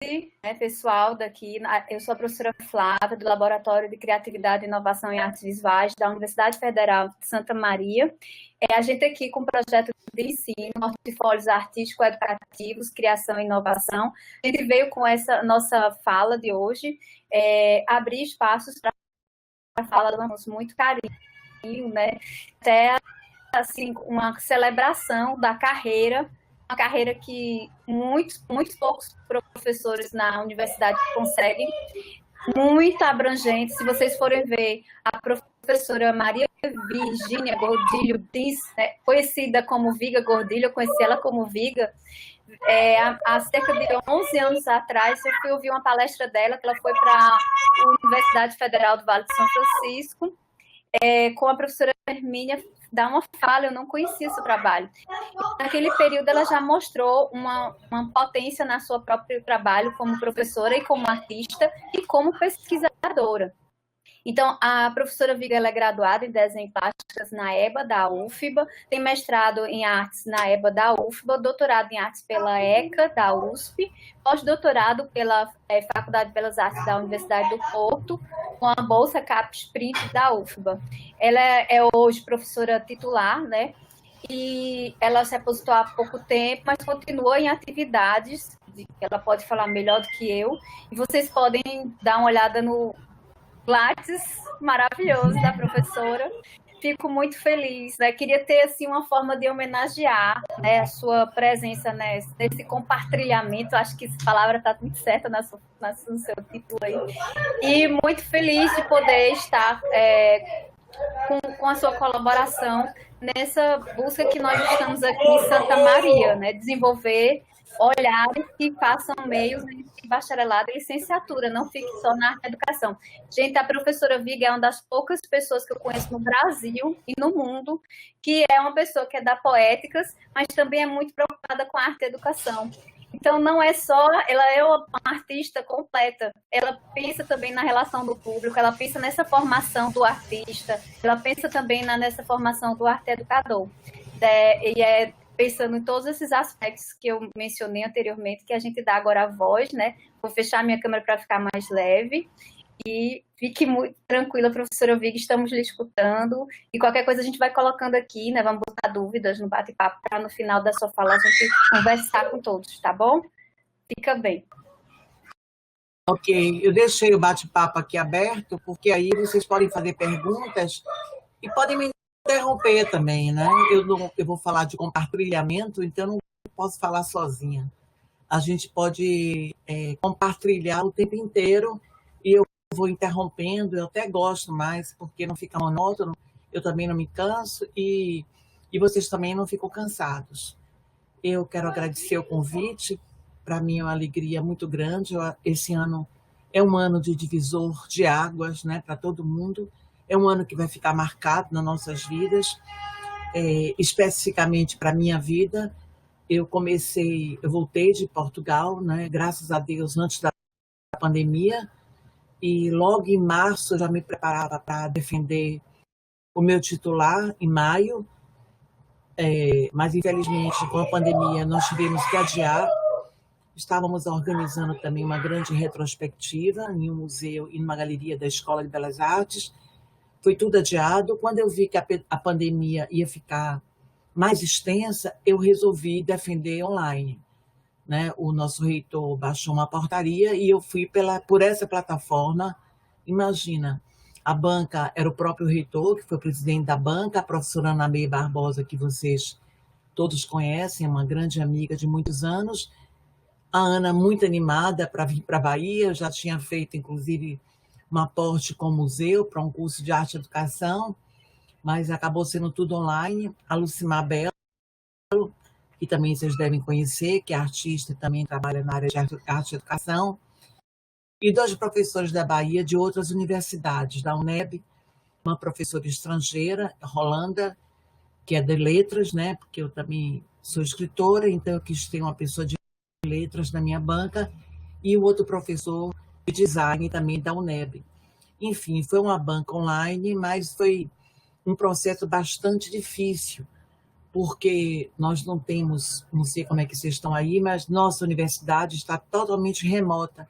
né, pessoal daqui. Eu sou a professora Flávia, do Laboratório de Criatividade, Inovação e Artes Visuais da Universidade Federal de Santa Maria. A gente aqui com o projeto de ensino, portfólios artístico-educativos, criação e inovação. A gente veio com essa nossa fala de hoje, abrir espaços para a fala, damos muito carinho, né? Até assim, uma celebração da carreira, uma carreira que muitos poucos professores na universidade conseguem, muito abrangente. Se vocês forem ver, a professora Maria Virgínia Gordilho Diz, né, conhecida como Viga Gordilho, eu conheci ela como Viga, há cerca de 11 anos atrás, eu fui ouvir uma palestra dela, que ela foi para a Universidade Federal do Vale de São Francisco, com a professora Hermínia, dar uma fala, eu não conhecia seu trabalho. Naquele período, ela já mostrou uma potência na sua próprio trabalho como professora e como artista e como pesquisadora. Então, a professora Viga ela é graduada em desenho plásticas na EBA, da UFBA, tem mestrado em artes na EBA da UFBA, doutorado em artes pela ECA, da USP, pós-doutorado pela Faculdade de Belas Artes da Universidade do Porto, com a bolsa CAPES Print da UFBA. Ela é hoje professora titular, né? E ela se aposentou há pouco tempo, mas continua em atividades, ela pode falar melhor do que eu, e vocês podem dar uma olhada no Lattes maravilhoso da professora. Fico muito feliz, né? Queria ter assim uma forma de homenagear, né, a sua presença nesse compartilhamento. Acho que essa palavra está muito certa no seu título aí. E muito feliz de poder estar com a sua colaboração nessa busca que nós estamos aqui em Santa Maria, né? Desenvolver olhares que façam meios de bacharelado e licenciatura, não fique só na educação. Gente, a professora Viga é uma das poucas pessoas que eu conheço no Brasil e no mundo, que é uma pessoa que é da Poéticas, mas também é muito preocupada com a arte e educação. Então, não é só, ela é uma artista completa, ela pensa também na relação do público, ela pensa nessa formação do artista, ela pensa também nessa formação do arte educador. Pensando em todos esses aspectos que eu mencionei anteriormente, que a gente dá agora a voz, né? Vou fechar minha câmera para ficar mais leve. E fique muito tranquila, professora Viga, estamos lhe escutando. E qualquer coisa a gente vai colocando aqui, né? Vamos botar dúvidas no bate-papo para no final da sua fala a gente conversar com todos, tá bom? Fica bem. Ok, eu deixei o bate-papo aqui aberto, porque aí vocês podem fazer perguntas e podem me interromper também, né? Eu vou falar de compartilhamento, então eu não posso falar sozinha. A gente pode compartilhar o tempo inteiro e eu vou interrompendo, eu até gosto mais, porque não fica monótono, eu também não me canso e vocês também não ficam cansados. Eu quero agradecer o convite, para mim é uma alegria muito grande. Esse ano é um ano de divisor de águas, né, para todo mundo. É um ano que vai ficar marcado nas nossas vidas, especificamente para a minha vida. Eu voltei de Portugal, né, graças a Deus, antes da pandemia, e logo em março eu já me preparava para defender o meu titular, em maio, mas infelizmente com a pandemia nós tivemos que adiar. Estávamos organizando também uma grande retrospectiva em um museu e numa galeria da Escola de Belas Artes. Foi tudo adiado. Quando eu vi que a pandemia ia ficar mais extensa, eu resolvi defender online, né? O nosso reitor baixou uma portaria e eu fui por essa plataforma. Imagina, a banca era o próprio reitor, que foi presidente da banca, a professora Ana May Barbosa, que vocês todos conhecem, é uma grande amiga de muitos anos. A Ana muito animada para vir para a Bahia, eu já tinha feito, inclusive, um aporte com o museu para um curso de arte e educação, mas acabou sendo tudo online. A Lucimar Belo, que também vocês devem conhecer, que é artista e também trabalha na área de arte e educação, e 2 professores da Bahia de outras universidades, da UNEB, uma professora estrangeira, Rolanda, que é de letras, né? Porque eu também sou escritora, então eu quis ter uma pessoa de letras na minha banca, e o outro professor de design também da UNEB. Enfim, foi uma banca online, mas foi um processo bastante difícil, porque nós não temos, não sei como é que vocês estão aí, mas nossa universidade está totalmente remota.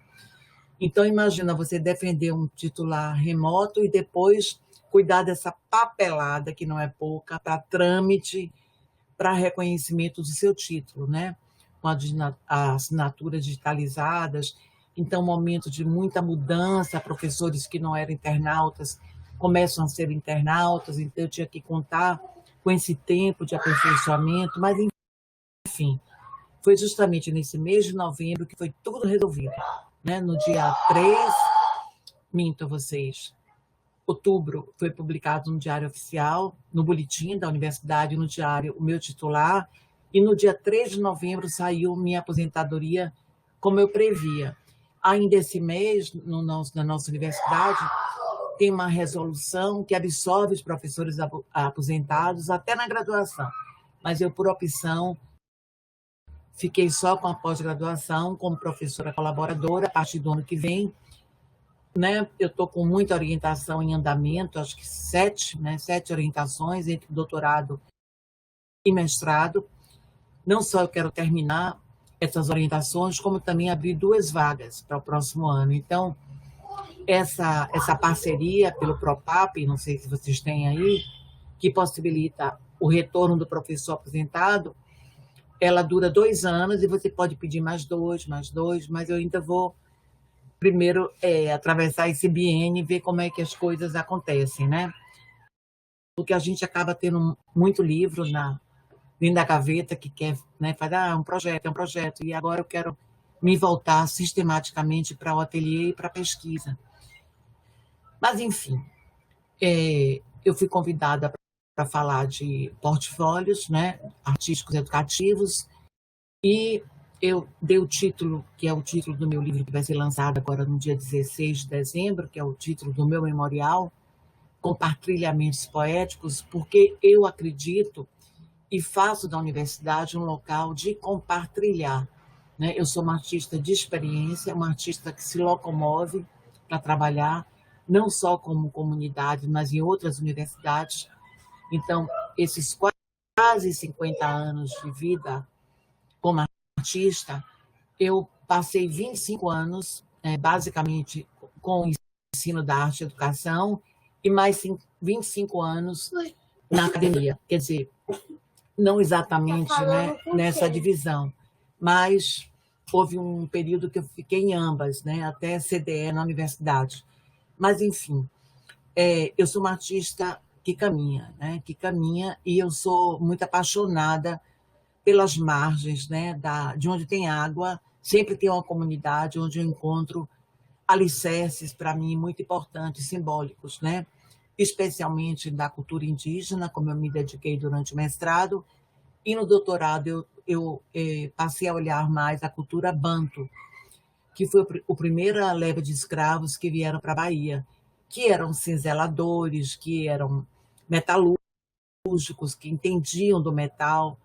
Então, imagina você defender um titular remoto e depois cuidar dessa papelada, que não é pouca, para trâmite, para reconhecimento do seu título, né? Com a assinatura digitalizadas. Então, momento de muita mudança, professores que não eram internautas começam a ser internautas, então eu tinha que contar com esse tempo de aperfeiçoamento, mas, enfim, foi justamente nesse mês de novembro que foi tudo resolvido, né? No dia 3, minto a vocês, outubro foi publicado no Diário Oficial, no boletim da universidade, no diário, o meu titular, e no dia 3 de novembro saiu minha aposentadoria, como eu previa. Ainda esse mês, na nossa universidade, tem uma resolução que absorve os professores aposentados até na graduação, mas eu, por opção, fiquei só com a pós-graduação, como professora colaboradora, a partir do ano que vem, né? Eu estou com muita orientação em andamento, acho que 7 orientações entre doutorado e mestrado. Não só eu quero terminar essas orientações, como também abrir 2 vagas para o próximo ano. Então, essa parceria pelo PROPAP, não sei se vocês têm aí, que possibilita o retorno do professor aposentado, ela dura 2 anos e você pode pedir mais 2, mas eu ainda vou primeiro atravessar esse biênio e ver como é que as coisas acontecem, né? Porque a gente acaba tendo muito livro dentro da gaveta que quer, né, fazer é um projeto, e agora eu quero me voltar sistematicamente para o ateliê e para a pesquisa. Mas, enfim, eu fui convidada para falar de portfólios, né, artísticos educativos, e eu dei o título, que é o título do meu livro que vai ser lançado agora no dia 16 de dezembro, que é o título do meu memorial, Compartilhamentos Poéticos, porque eu acredito e faço da universidade um local de compartilhar, né? Eu sou uma artista de experiência, uma artista que se locomove para trabalhar, não só como comunidade, mas em outras universidades. Então, esses quase 50 anos de vida como artista, eu passei 25 anos, basicamente, com o ensino da arte e educação, e mais 25 anos na academia. Quer dizer, não exatamente, né, nessa divisão, mas houve um período que eu fiquei em ambas, né, até CDE na universidade. Mas, enfim, eu sou uma artista que caminha, né, e eu sou muito apaixonada pelas margens, né, de onde tem água, sempre tem uma comunidade onde eu encontro alicerces, para mim, muito importantes, simbólicos, né? Especialmente da cultura indígena, como eu me dediquei durante o mestrado, e no doutorado eu passei a olhar mais a cultura banto, que foi a primeira leva de escravos que vieram para a Bahia, que eram cinzeladores, que eram metalúrgicos, que entendiam do metal,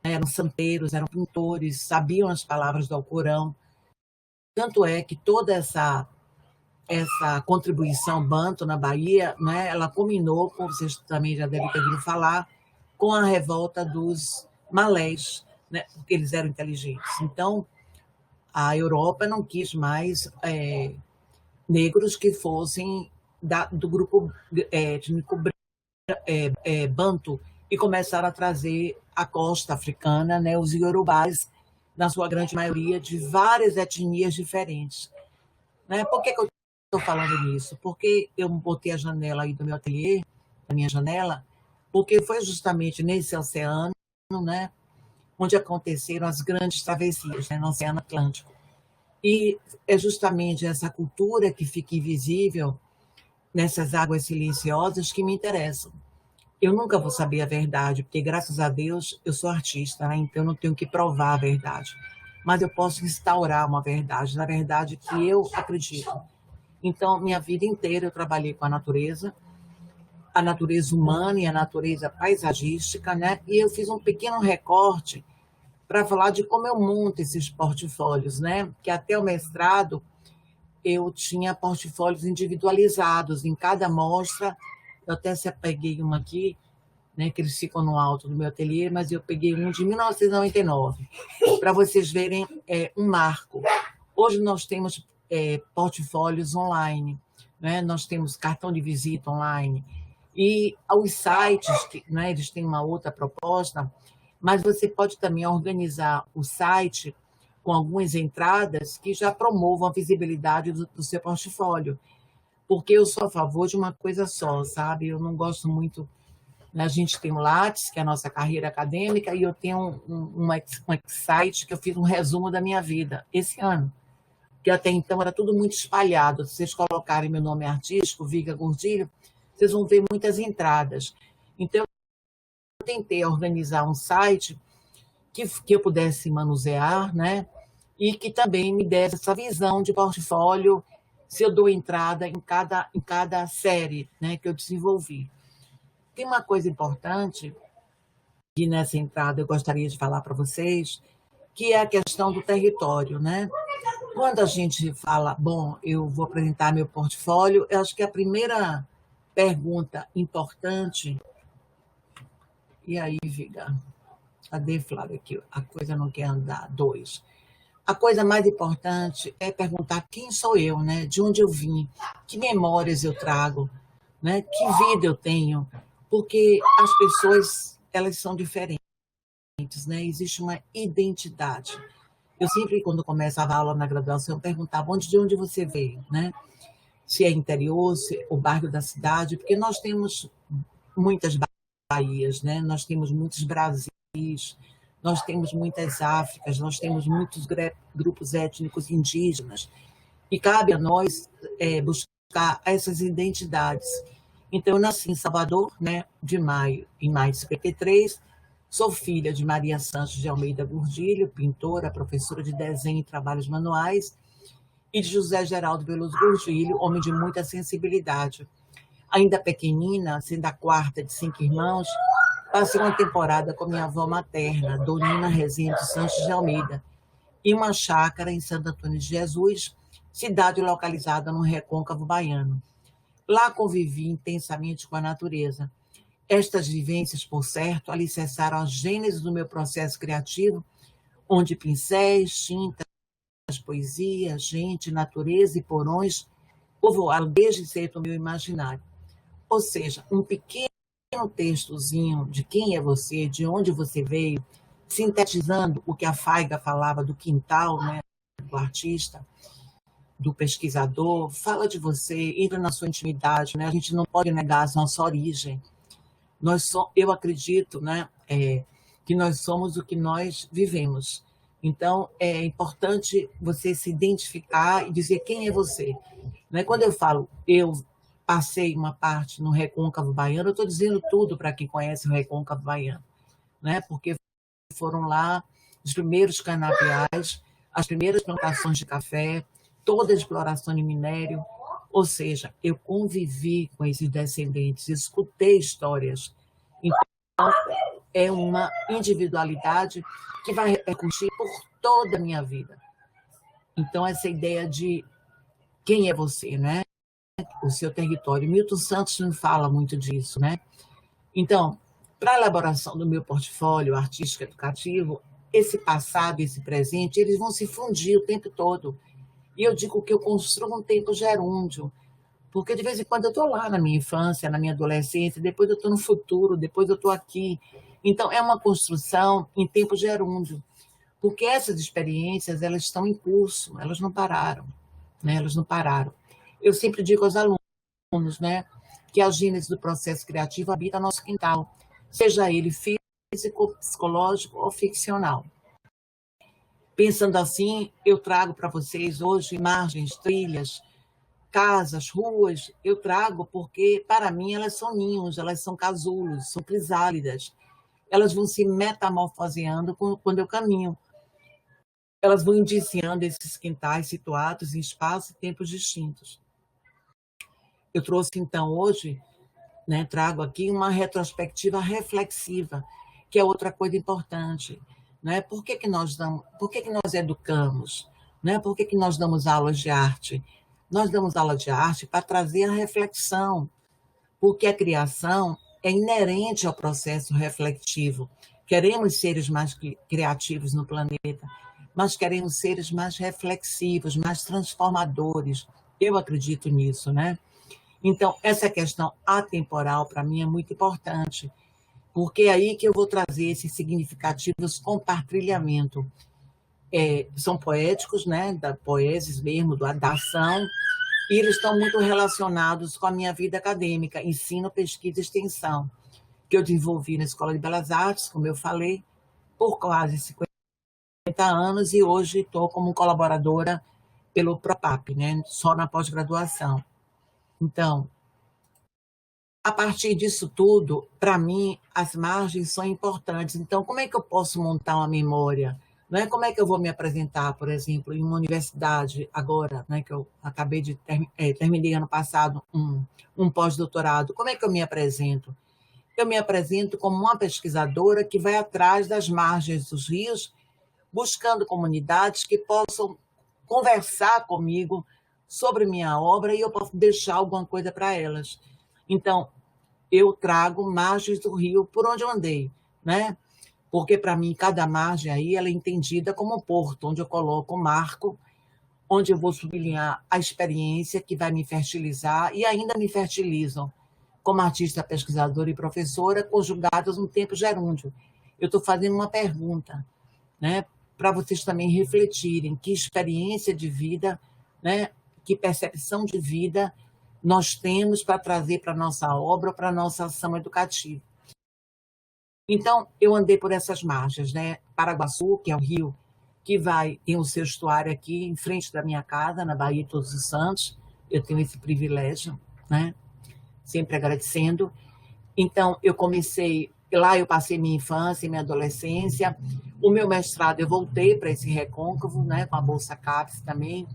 eram santeiros, eram pintores, sabiam as palavras do Alcorão. Tanto é que toda essa contribuição banto na Bahia, né, ela culminou, como vocês também já devem ter ouvido falar, com a revolta dos malés, né, porque eles eram inteligentes. Então, a Europa não quis mais negros que fossem do grupo étnico banto, e começaram a trazer a costa africana, né, os iorubás, na sua grande maioria, de várias etnias diferentes. Né? Por que eu estou falando nisso? Porque eu botei a janela aí do meu ateliê, a minha janela, porque foi justamente nesse oceano, né, onde aconteceram as grandes travessias, né, no Oceano Atlântico. E é justamente essa cultura que fica invisível nessas águas silenciosas que me interessam. Eu nunca vou saber a verdade, porque, graças a Deus, eu sou artista, né? Então eu não tenho que provar a verdade. Mas eu posso instaurar uma verdade, na verdade que eu acredito. Então, minha vida inteira eu trabalhei com a natureza humana e a natureza paisagística, né? E eu fiz um pequeno recorte para falar de como eu monto esses portfólios, né? Que até o mestrado eu tinha portfólios individualizados em cada mostra. Eu até peguei uma aqui, né, que eles ficam no alto do meu ateliê, mas eu peguei um de 1999, para vocês verem um marco. Hoje nós temos portfólios online, né? Nós temos cartão de visita online, e os sites, né, eles têm uma outra proposta, mas você pode também organizar o site com algumas entradas que já promovam a visibilidade do seu portfólio, porque eu sou a favor de uma coisa só, sabe? Eu não gosto muito. A gente tem o Lattes, que é a nossa carreira acadêmica, e eu tenho um site que eu fiz um resumo da minha vida esse ano, que até então era tudo muito espalhado. Se vocês colocarem meu nome artístico, Viga Gordilho, vocês vão ver muitas entradas. Então, eu tentei organizar um site que eu pudesse manusear, né? E que também me desse essa visão de portfólio, se eu dou entrada em cada série, né, que eu desenvolvi. Tem uma coisa importante que nessa entrada eu gostaria de falar para vocês, que é a questão do território, né? Quando a gente fala, bom, eu vou apresentar meu portfólio, eu acho que a primeira pergunta importante... E aí, Viga? Cadê, Flávia? Aqui, a coisa não quer andar. 2. A coisa mais importante é perguntar quem sou eu, né? De onde eu vim, que memórias eu trago, né? Que vida eu tenho, porque as pessoas, elas são diferentes, né? Existe uma identidade. Eu sempre, quando começava a aula na graduação, perguntava de onde você veio, né? Se é interior, se é o bairro da cidade, porque nós temos muitas Bahias, né? Nós temos muitos Brasis, nós temos muitas Áfricas, nós temos muitos grupos étnicos indígenas, e cabe a nós buscar essas identidades. Então, eu nasci em Salvador, né, em maio de 53, sou filha de Maria Santos de Almeida Gordilho, pintora, professora de desenho e trabalhos manuais, e de José Geraldo Veloso Gordilho, homem de muita sensibilidade. Ainda pequenina, sendo a quarta de 5 irmãos, passei uma temporada com minha avó materna, Dorina Rezende Santos de Almeida, em uma chácara em Santo Antônio de Jesus, cidade localizada no Recôncavo Baiano. Lá convivi intensamente com a natureza. Estas vivências, por certo, alicerçaram a gênese do meu processo criativo, onde pincéis, tintas, poesia, gente, natureza e porões povoaram desde cedo o meu imaginário. Ou seja, um pequeno textozinho de quem é você, de onde você veio, sintetizando o que a Faiga falava do quintal, né, do artista, do pesquisador, fala de você, entra na sua intimidade, né? A gente não pode negar a nossa origem. Eu acredito, né, que nós somos o que nós vivemos. Então, é importante você se identificar e dizer quem é você. Né? Quando eu falo, eu passei uma parte no Recôncavo Baiano, eu estou dizendo tudo para quem conhece o Recôncavo Baiano, né? Porque foram lá os primeiros canaviais, as primeiras plantações de café, toda a exploração de minério. Ou seja, eu convivi com esses descendentes, escutei histórias. Então, é uma individualidade que vai repercutir por toda a minha vida. Então, essa ideia de quem é você, né? O seu território. Milton Santos não fala muito disso, né? Então, para a elaboração do meu portfólio artístico educativo, esse passado e esse presente, eles vão se fundir o tempo todo. E eu digo que eu construo um tempo gerúndio, porque de vez em quando eu estou lá na minha infância, na minha adolescência, depois eu estou no futuro, depois eu estou aqui. Então, é uma construção em tempo gerúndio, porque essas experiências, elas estão em curso, elas não pararam, né? Elas não pararam. Eu sempre digo aos alunos, né, que a gênese do processo criativo habita nosso quintal, seja ele físico, psicológico ou ficcional. Pensando assim, eu trago para vocês hoje imagens, trilhas, casas, ruas, eu trago porque, para mim, elas são ninhos, elas são casulos, são crisálidas. Elas vão se metamorfoseando quando eu caminho. Elas vão indiciando esses quintais situados em espaços e tempos distintos. Eu trouxe, então, hoje, né, trago aqui uma retrospectiva reflexiva, que é outra coisa importante. Né? Por que nós educamos? Né? Por que nós damos aulas de arte? Nós damos aula de arte para trazer a reflexão, porque a criação é inerente ao processo reflexivo. Queremos seres mais criativos no planeta, mas queremos seres mais reflexivos, mais transformadores. Eu acredito nisso, né? Então, essa questão atemporal, para mim, é muito importante, porque é aí que eu vou trazer esses significativos compartilhamento. São poéticos, né? Da poesis mesmo, da ação, e eles estão muito relacionados com a minha vida acadêmica, ensino, pesquisa e extensão, que eu desenvolvi na Escola de Belas Artes, como eu falei, por quase 50 anos, e hoje estou como colaboradora pelo PROPAP, né? Só na pós-graduação. Então, a partir disso tudo, para mim, as margens são importantes. Então, como é que eu posso montar uma memória? Não é como é que eu vou me apresentar, por exemplo, em uma universidade agora, né, que eu acabei de terminei ano passado um pós-doutorado. Como é que eu me apresento? Eu me apresento como uma pesquisadora que vai atrás das margens dos rios, buscando comunidades que possam conversar comigo sobre minha obra e eu posso deixar alguma coisa para elas. Então, eu trago margens do rio por onde eu andei, né? Porque, para mim, cada margem aí ela é entendida como um porto, onde eu coloco um marco, onde eu vou sublinhar a experiência que vai me fertilizar e ainda me fertilizam como artista, pesquisadora e professora, conjugadas no tempo gerúndio. Eu estou fazendo uma pergunta, né? Para vocês também refletirem que experiência de vida, né? Que percepção de vida nós temos para trazer para a nossa obra, para a nossa ação educativa. Então, eu andei por essas margens, né? Paraguaçu, que é o rio que tem o seu estuário aqui em frente da minha casa, na Bahia de Todos os Santos. Eu tenho esse privilégio, né? Sempre agradecendo. Então, eu comecei, lá eu passei minha infância e minha adolescência. O meu mestrado, eu voltei para esse recôncavo, né? Com a Bolsa CAPES também.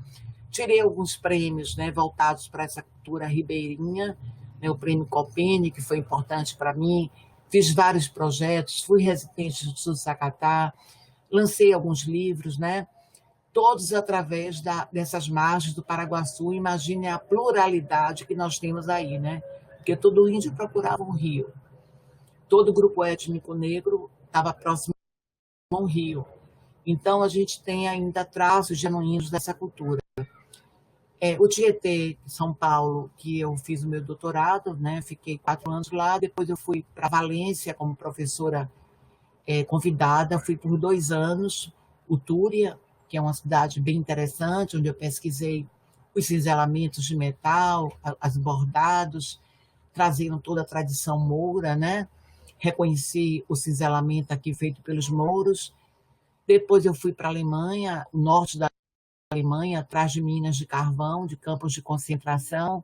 Tirei alguns prêmios, né? Voltados para essa cultura ribeirinha, né? O prêmio Copene, que foi importante para mim. Fiz vários projetos, fui residente do Sussacatá, lancei alguns livros, né? Todos através dessas margens do Paraguaçu. Imagine a pluralidade que nós temos aí, né? Porque todo índio procurava um rio. Todo grupo étnico negro estava próximo a um rio. Então, a gente tem ainda traços genuínos dessa cultura. O Tietê, São Paulo, que eu fiz o meu doutorado, né? Fiquei 4 anos lá, depois eu fui para Valência como professora convidada, fui por 2 anos, o Túria, que é uma cidade bem interessante, onde eu pesquisei os cinzelamentos de metal, os bordados, trazendo toda a tradição moura, né? Reconheci o cinzelamento aqui feito pelos mouros. Depois eu fui para a Alemanha, o norte da Alemanha, atrás de minas de carvão, de campos de concentração,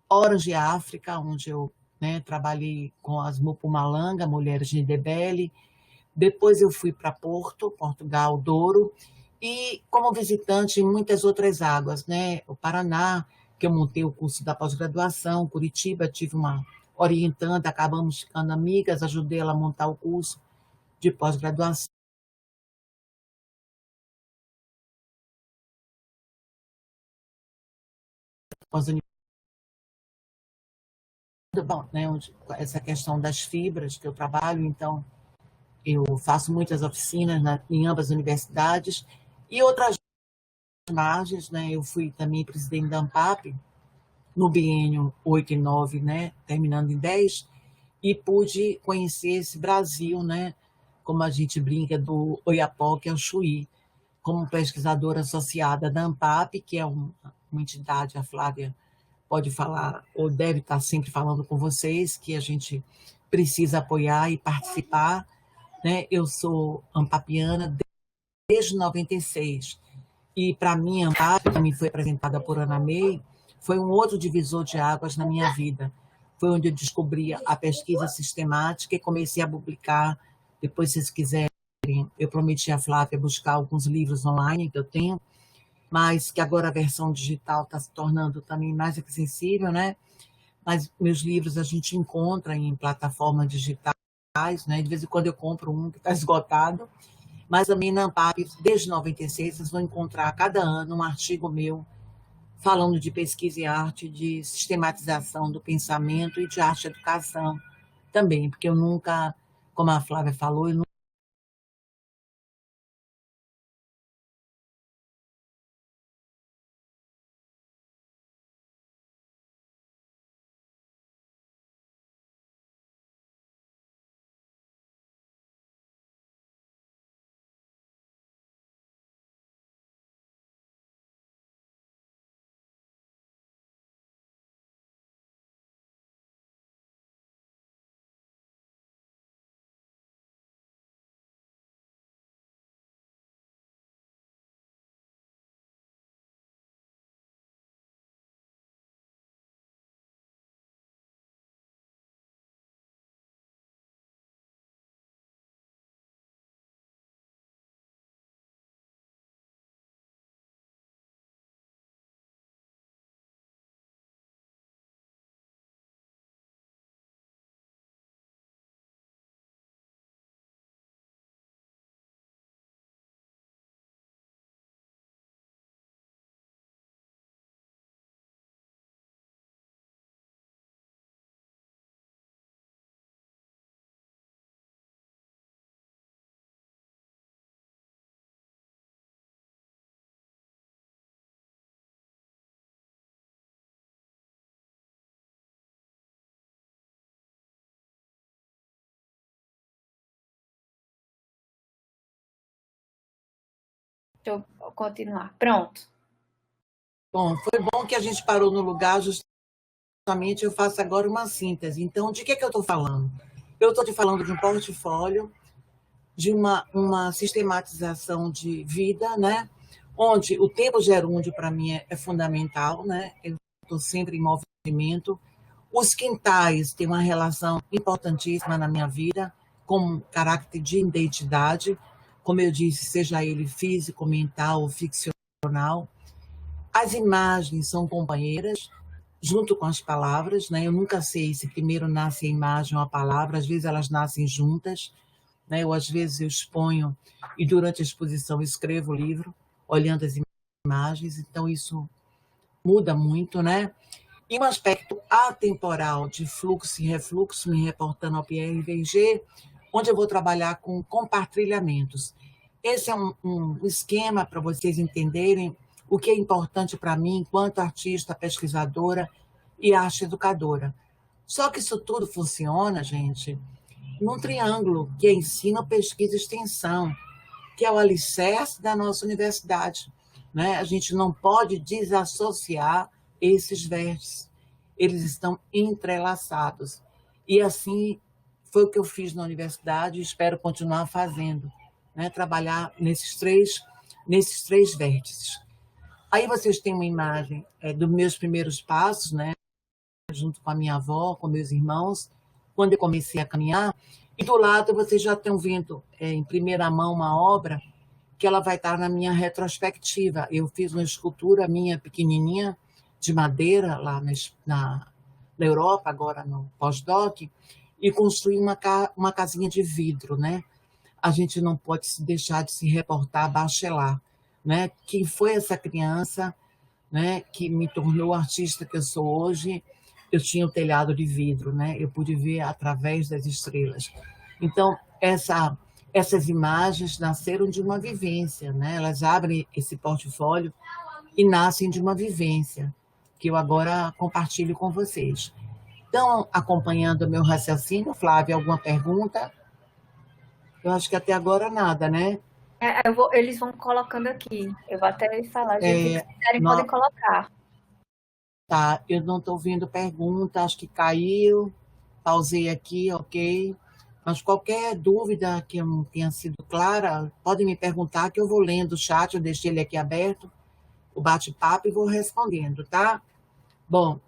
Orange, África, onde eu, né, trabalhei com as Mupumalanga, mulheres de Ndebele. Depois eu fui para Portugal, Douro, e como visitante em muitas outras águas, né? O Paraná, que eu montei o curso da pós-graduação, Curitiba, tive uma orientanda, acabamos ficando amigas, ajudei ela a montar o curso de pós-graduação. Bom, né, essa questão das fibras que eu trabalho, então eu faço muitas oficinas em ambas as universidades e outras margens, né? Eu fui também presidente da ANPAP no biênio 8 e 9, né? Terminando em 10, e pude conhecer esse Brasil, né? Como a gente brinca, do Oiapoque ao Chuí, como pesquisadora associada da ANPAP, que é uma entidade, a Flávia pode falar, ou deve estar sempre falando com vocês, que a gente precisa apoiar e participar, né? Eu sou ampapiana desde 96, e para mim a ANPAP, que me foi apresentada por Ana May, foi um outro divisor de águas na minha vida. Foi onde eu descobri a pesquisa sistemática e comecei a publicar. Depois, se vocês quiserem, eu prometi à Flávia buscar alguns livros online que eu tenho, mas que agora a versão digital está se tornando também mais acessível, né? Mas meus livros a gente encontra em plataformas digitais, né? De vez em quando eu compro um que está esgotado, mas também na ANPAP, desde 96, vocês vão encontrar cada ano um artigo meu falando de pesquisa e arte, de sistematização do pensamento e de arte e educação. também, porque eu nunca, como a Flávia falou, eu Deixa eu continuar. Pronto. Bom, foi bom que a gente parou no lugar, justamente eu faço agora uma síntese. Então, de que eu estou falando? Eu estou te falando de um portfólio, de uma sistematização de vida, né? Onde o tempo gerúndio, para mim, é fundamental, né? Eu estou sempre em movimento. Os quintais têm uma relação importantíssima na minha vida, como caráter de identidade, como eu disse, seja ele físico, mental ou ficcional. As imagens são companheiras, junto com as palavras, né? Eu nunca sei se primeiro nasce a imagem ou a palavra, às vezes elas nascem juntas, né? Ou às vezes eu exponho e durante a exposição escrevo o livro, olhando as imagens, então isso muda muito, né? E um aspecto atemporal de fluxo e refluxo, me reportando ao PRVG, onde eu vou trabalhar com compartilhamentos. Esse é um esquema para vocês entenderem o que é importante para mim enquanto artista, pesquisadora e arte educadora. Só que isso tudo funciona, gente, num triângulo que é ensino, pesquisa e extensão, que é o alicerce da nossa universidade, né? A gente não pode desassociar esses vértices. Eles estão entrelaçados. E assim foi o que eu fiz na universidade e espero continuar fazendo, né? Trabalhar nesses três vértices. Aí vocês têm uma imagem dos meus primeiros passos, né? Junto com a minha avó, com meus irmãos, quando eu comecei a caminhar. E do lado vocês já estão vendo em primeira mão uma obra que ela vai estar na minha retrospectiva. Eu fiz uma escultura minha pequenininha de madeira lá na Europa, agora no pós-doc, e construí uma casinha de vidro, né? A gente não pode se deixar de se reportar a Bachelard, né? Quem foi essa criança, né, que me tornou a artista que eu sou hoje? Eu tinha o telhado de vidro, né? Eu pude ver através das estrelas. Então, essas imagens nasceram de uma vivência, né? Elas abrem esse portfólio e nascem de uma vivência que eu agora compartilho com vocês. Então, acompanhando o meu raciocínio, Flávia, alguma pergunta? Eu acho que até agora nada, né? Eles vão colocando aqui. Eu vou até falar, gente, se quiserem, Não, podem colocar. tá, eu não estou vendo pergunta, acho que caiu, pausei aqui, ok. Mas qualquer dúvida que não tenha sido clara, podem me perguntar que eu vou lendo o chat, eu deixei ele aqui aberto, o bate-papo, e vou respondendo, tá? Bom,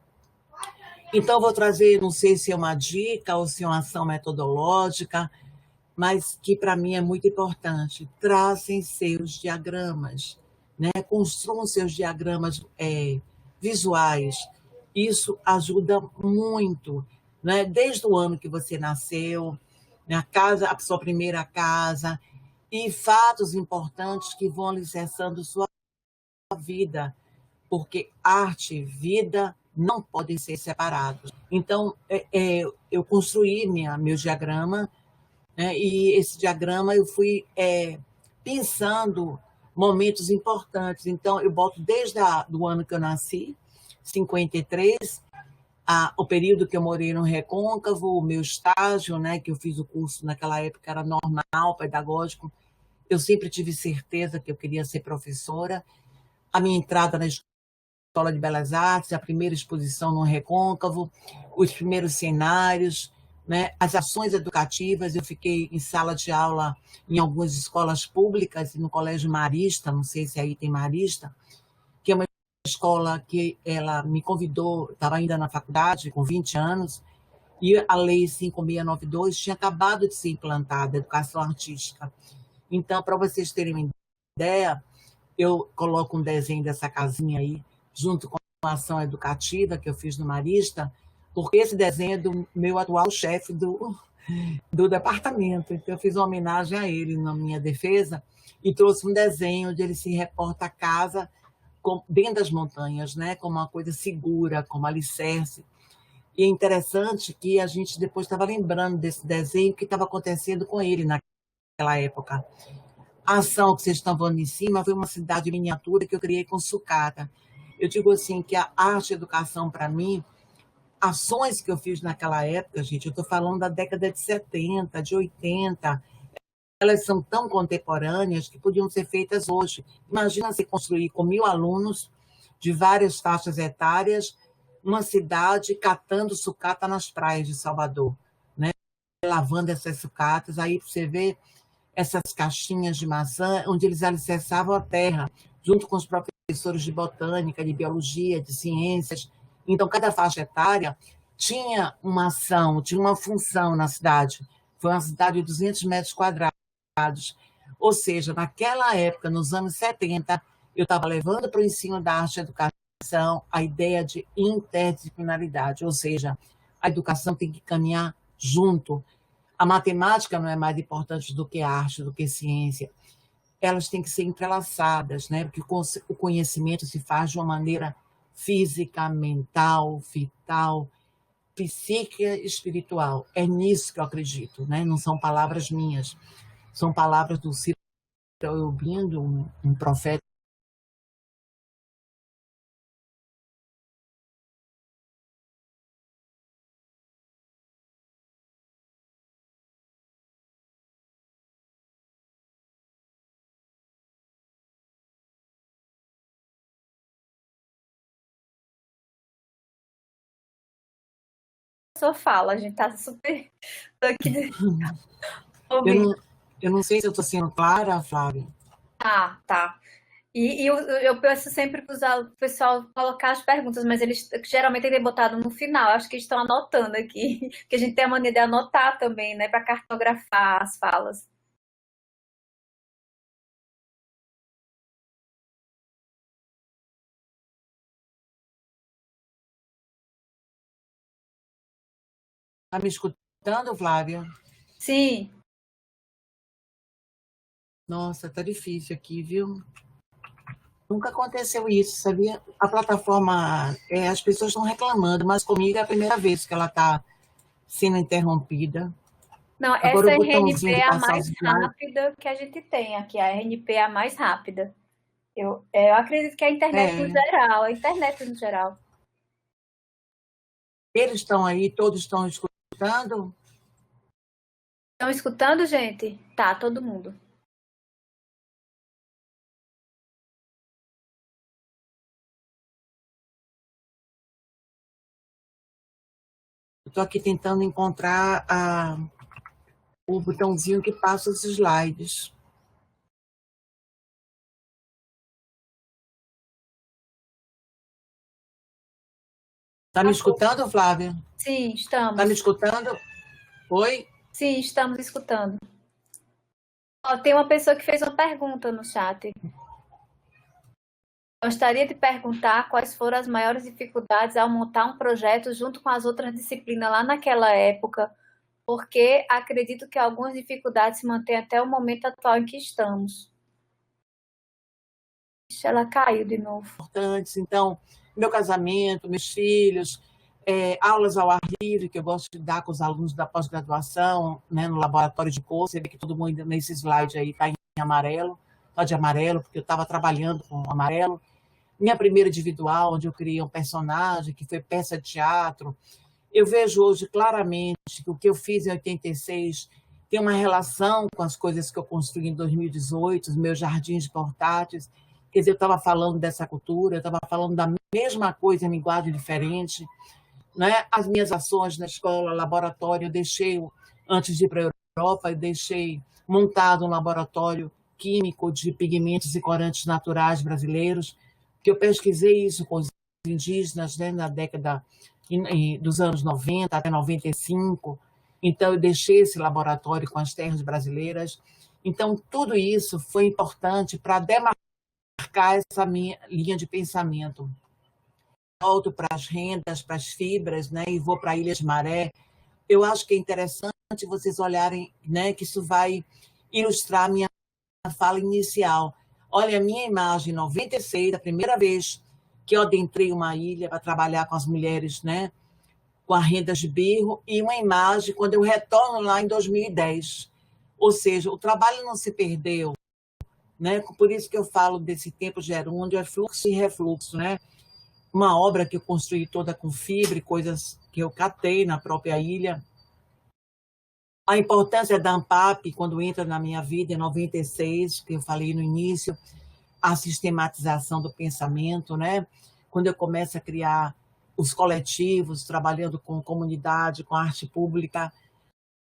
então eu vou trazer, não sei se é uma dica ou se é uma ação metodológica, mas que para mim é muito importante. Tracem seus diagramas, né? Construam seus diagramas visuais. Isso ajuda muito, né? Desde o ano que você nasceu, né? A sua primeira casa, e fatos importantes que vão alicerçando sua vida, porque arte, vida, não podem ser separados. Então, eu construí meu diagrama, né, e esse diagrama eu fui pensando momentos importantes. Então, eu boto desde do ano que eu nasci, 53, o período que eu morei no Recôncavo, o meu estágio, né, que eu fiz o curso naquela época, era normal, pedagógico. Eu sempre tive certeza que eu queria ser professora. A minha entrada na Escola de Belas Artes, a primeira exposição no Recôncavo, os primeiros cenários, né, as ações educativas. Eu fiquei em sala de aula em algumas escolas públicas e no Colégio Marista, não sei se aí tem Marista, que é uma escola que ela me convidou, estava ainda na faculdade, com 20 anos, e a Lei 5692 tinha acabado de ser implantada, a educação artística. Então, para vocês terem uma ideia, eu coloco um desenho dessa casinha aí, junto com a ação educativa que eu fiz no Marista, porque esse desenho é do meu atual chefe do departamento. Então, eu fiz uma homenagem a ele na minha defesa e trouxe um desenho onde ele se reporta a casa dentro das montanhas, né, como uma coisa segura, como alicerce. E é interessante que a gente depois estava lembrando desse desenho que estava acontecendo com ele naquela época. A ação que vocês estão falando em cima foi uma cidade miniatura que eu criei com sucata. Eu digo assim que a arte e a educação, para mim, ações que eu fiz naquela época, gente, eu estou falando da década de 70, de 80, elas são tão contemporâneas que podiam ser feitas hoje. Imagina se construir com 1.000 alunos de várias faixas etárias, uma cidade catando sucata nas praias de Salvador, né? Lavando essas sucatas, aí você vê essas caixinhas de maçã, onde eles alicerçavam a terra, junto com os professores de botânica, de biologia, de ciências. Então, cada faixa etária tinha uma ação, tinha uma função na cidade. Foi uma cidade de 200 metros quadrados. Ou seja, naquela época, nos anos 70, eu estava levando para o ensino da arte e educação a ideia de interdisciplinaridade, ou seja, a educação tem que caminhar junto. A matemática não é mais importante do que a arte, do que a ciência. Elas têm que ser entrelaçadas, né? Porque o conhecimento se faz de uma maneira física, mental, vital, psíquica e espiritual. É nisso que eu acredito, né? Não são palavras minhas, são palavras do Ciro Eulbindo, um profeta. Só fala, a gente tá super aqui Eu ouvindo. não, eu não sei se eu estou sendo clara, Flávia. Ah, tá. E eu peço sempre para o pessoal colocar as perguntas, mas eles geralmente têm botado no final. Acho que estão anotando aqui, que a gente tem a mania de anotar também, né, para cartografar as falas. Está me escutando, Flávia? Sim, Nossa, tá difícil aqui, viu? Nunca aconteceu isso, sabia? A plataforma, as pessoas estão reclamando, mas comigo é a primeira vez que ela está sendo interrompida. não, Agora essa o botãozinho RNP de é a passar os mais slides. rápida que a gente tem aqui. A RNP é a mais rápida. Eu acredito que a internet no É, geral, a internet no geral. eles estão aí, todos estão escutando. Estão escutando, gente? Tá, todo mundo. Estou aqui tentando encontrar o botãozinho que passa os slides. Está me escutando, Flávia? Sim, Está me estamos. escutando? Oi? Sim, estamos escutando. Ó, tem uma pessoa que fez uma pergunta no chat. Gostaria de perguntar quais foram as maiores dificuldades ao montar um projeto junto com as outras disciplinas lá naquela época, porque acredito que algumas dificuldades se mantêm até o momento atual em que estamos. Ixi, ela caiu de novo. Importantes. Então, meu casamento, meus filhos, aulas ao ar livre, que eu gosto de dar com os alunos da pós-graduação, né, no laboratório de cor. Você vê que todo mundo nesse slide aí está em amarelo, só de amarelo, porque eu estava trabalhando com amarelo. Minha primeira individual, onde eu criei um personagem, que foi peça de teatro. Eu vejo hoje claramente que o que eu fiz em 86 tem uma relação com as coisas que eu construí em 2018, os meus jardins portáteis. Quer dizer, eu estava falando dessa cultura, eu estava falando da mesma coisa em linguagem diferente, né? As minhas ações na escola, laboratório, eu deixei, antes de ir para a Europa, eu deixei montado um laboratório químico de pigmentos e corantes naturais brasileiros, que eu pesquisei isso com os indígenas, né, na década dos anos 90 até 95. Então, eu deixei esse laboratório com as terras brasileiras. Então, tudo isso foi importante para demarcar essa minha linha de pensamento. Volto para as rendas, para as fibras, né, e vou para a Ilha de Maré. Eu acho que é interessante vocês olharem, né, que isso vai ilustrar a minha fala inicial. Olha, a minha imagem, em 96, a primeira vez que eu adentrei uma ilha para trabalhar com as mulheres, né, com a renda de birro, e uma imagem quando eu retorno lá em 2010. Ou seja, o trabalho não se perdeu, né? Por isso que eu falo desse tempo gerúndio, é fluxo e refluxo, né? Uma obra que eu construí toda com fibra e coisas que eu catei na própria ilha. A importância da ANPAP, quando entra na minha vida, em 96, que eu falei no início, a sistematização do pensamento, né? Quando eu começo a criar os coletivos, trabalhando com comunidade, com arte pública,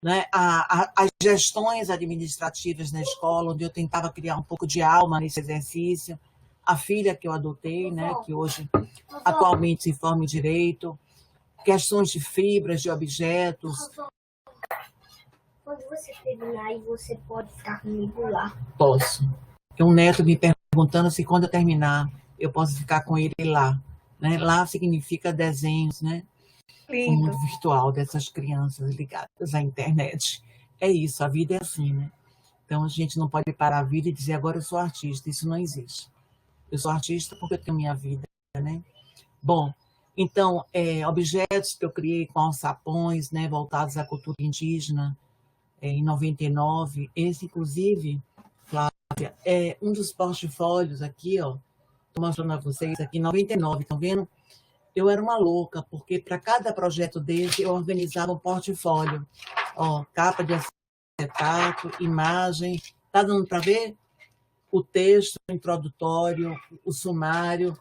né? As gestões administrativas na escola, onde eu tentava criar um pouco de alma nesse exercício, a filha que eu adotei, né? Que hoje atualmente se forma em direito, questões de fibras, de objetos. Quando você terminar, você pode ficar comigo lá. Posso. Tem um neto me perguntando se quando eu terminar eu posso ficar com ele lá. Né? Lá significa desenhos, né? O mundo virtual dessas crianças ligadas à internet. É isso, a vida é assim, né? Então a gente não pode parar a vida e dizer agora eu sou artista. Isso não existe. Eu sou artista porque eu tenho minha vida, né? Bom, então, objetos que eu criei com alçapões, né, voltados à cultura indígena, em 99. Esse, inclusive, Flávia, é um dos portfólios aqui, ó. Estou mostrando a vocês aqui, em 99, estão vendo? Eu era uma louca, porque para cada projeto desse eu organizava um portfólio. Ó, capa de acetato, imagem. Está dando para ver? O texto introdutório, o sumário,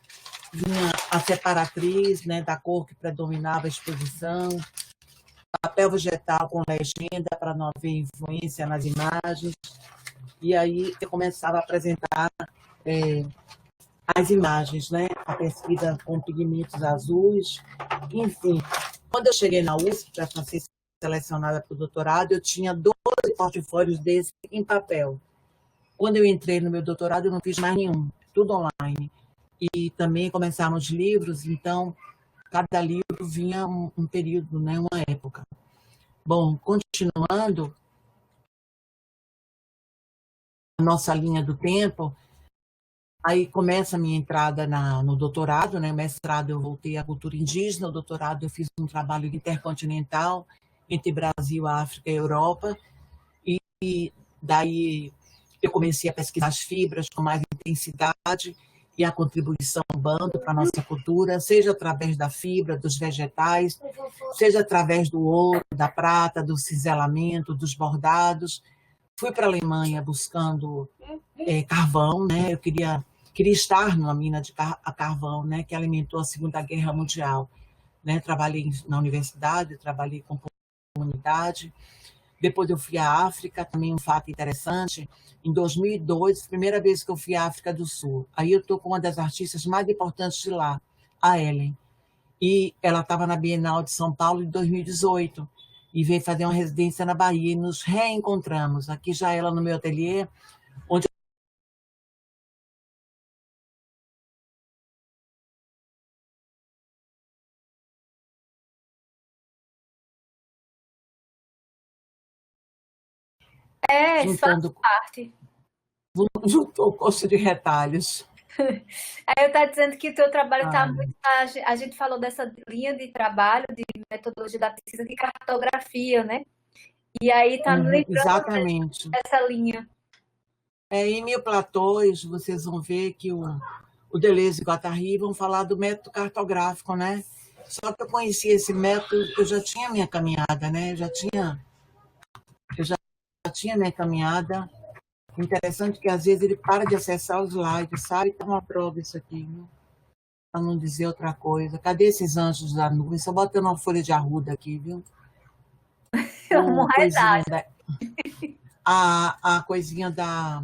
vinha a separatriz, né, da cor que predominava a exposição, papel vegetal com legenda para não haver influência nas imagens. E aí eu começava a apresentar as imagens, né? A pesquisa com pigmentos azuis, enfim. Quando eu cheguei na USP para ser selecionada para o doutorado, eu tinha 12 portfólios desses em papel. Quando eu entrei no meu doutorado, eu não fiz mais nenhum, tudo online. E também começaram os livros, então cada livro vinha um período, né? Uma época. Bom, continuando a nossa linha do tempo, aí começa a minha entrada no doutorado, né? Mestrado eu voltei à cultura indígena, o doutorado eu fiz um trabalho intercontinental entre Brasil, África e Europa, e daí eu comecei a pesquisar as fibras com mais intensidade e a contribuição do bando para a nossa cultura, seja através da fibra, dos vegetais, seja através do ouro, da prata, do ciselamento, dos bordados. Fui para a Alemanha buscando carvão, né? Eu queria estar numa mina de carvão, né, que alimentou a Segunda Guerra Mundial. Né? Trabalhei na universidade, trabalhei com comunidade. Depois eu fui à África, também um fato interessante. Em 2002, primeira vez que eu fui à África do Sul. Aí eu estou com uma das artistas mais importantes de lá, a Ellen. E ela estava na Bienal de São Paulo em 2018 e veio fazer uma residência na Bahia e nos reencontramos. Aqui já ela no meu ateliê, onde Faz parte. juntou o curso de retalhos. Aí eu estava dizendo que o teu trabalho está muito. A gente falou dessa linha de trabalho, de metodologia da pesquisa, de cartografia, né? E aí está me lembrando Exatamente. dessa linha. Em Mil Platôs, vocês vão ver que o Deleuze e o Guattari vão falar do método cartográfico, né? Só que eu conheci esse método, eu já tinha minha caminhada, né? Eu já tinha minha caminhada. Interessante que às vezes ele para de acessar os slides, sabe? Tá uma prova isso aqui, né? Para não dizer outra coisa. Cadê esses anjos da nuvem? Só botando uma folha de arruda aqui, viu? A coisinha da...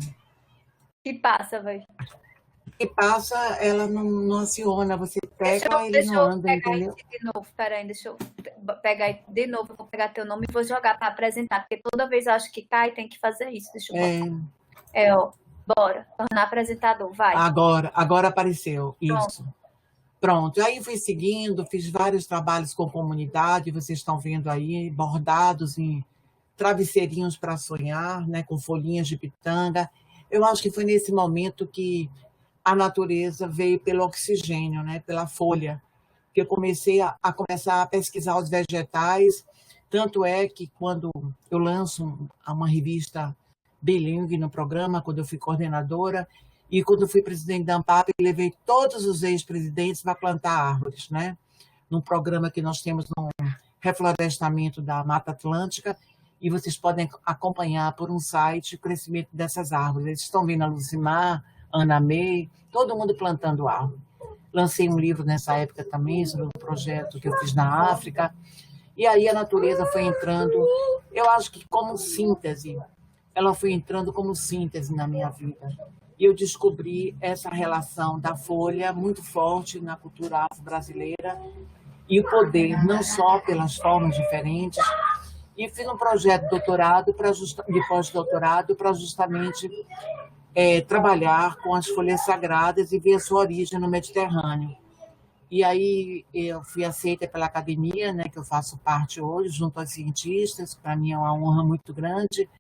Que passa, vai. Que passa, ela não aciona. Você pega, ele não anda, entendeu? De novo, peraí, deixa eu pegar de novo. Eu vou pegar teu nome e vou jogar para apresentar, porque toda vez eu acho que cai, tem que fazer isso. Deixa eu botar. Ó, bora. Tornar apresentador, vai. Agora apareceu, isso. Pronto, aí fui seguindo, fiz vários trabalhos com comunidade, vocês estão vendo aí, bordados em travesseirinhos para sonhar, né, com folhinhas de pitanga. Eu acho que foi nesse momento que a natureza veio pelo oxigênio, né, pela folha, que eu comecei a pesquisar os vegetais, tanto é que quando eu lanço uma revista bilíngue no programa, quando eu fui coordenadora, e quando eu fui presidente da ANPAP, eu levei todos os ex-presidentes para plantar árvores, né? Num programa que nós temos no reflorestamento da Mata Atlântica, e vocês podem acompanhar por um site o crescimento dessas árvores. Eles estão vendo a Lucimar, Ana May, todo mundo plantando árvore. Lancei um livro nessa época também sobre um projeto que eu fiz na África, e aí a natureza foi entrando, eu acho que como síntese, ela foi entrando como síntese na minha vida. E eu descobri essa relação da folha muito forte na cultura afro-brasileira e o poder, não só pelas formas diferentes. E fiz um projeto de doutorado de pós-doutorado para justamente trabalhar com as folhas sagradas e ver a sua origem no Mediterrâneo. E aí eu fui aceita pela academia, né, que eu faço parte hoje, junto aos cientistas, para mim é uma honra muito grande.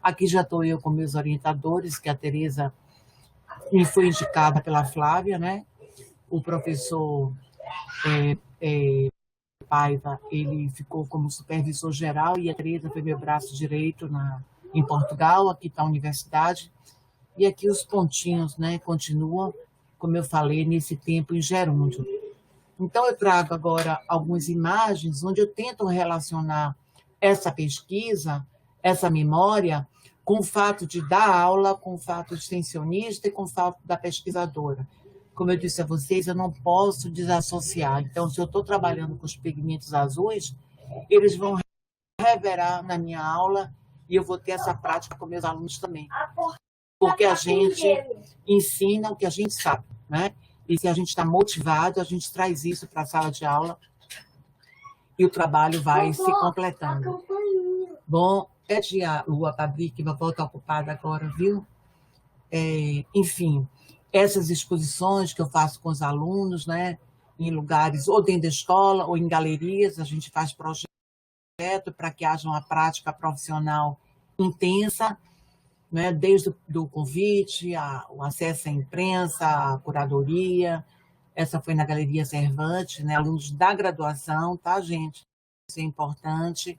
Aqui já estou eu com meus orientadores, que a Tereza me foi indicada pela Flávia, né? O professor Paiva, ele ficou como supervisor geral e a Tereza foi meu braço direito em Portugal, aqui está a universidade. E aqui os pontinhos, né, continuam, como eu falei, nesse tempo em gerúndio. Então eu trago agora algumas imagens onde eu tento relacionar essa pesquisa, essa memória, com o fato de dar aula, com o fato de extensionista e com o fato da pesquisadora. Como eu disse a vocês, eu não posso desassociar. Então, se eu estou trabalhando com os pigmentos azuis, eles vão reverar na minha aula e eu vou ter essa prática com meus alunos também. Porque a gente ensina o que a gente sabe, né? E se a gente está motivado, a gente traz isso para a sala de aula e o trabalho vai se completando. Bom, pede a Lua para abrir, que vai voltar ocupada agora, viu? Enfim, essas exposições que eu faço com os alunos, né, em lugares ou dentro da escola ou em galerias, a gente faz projeto para que haja uma prática profissional intensa, né, desde o convite, o acesso à imprensa, a curadoria. Essa foi na Galeria Cervantes, né, alunos da graduação, tá, gente? Isso é importante.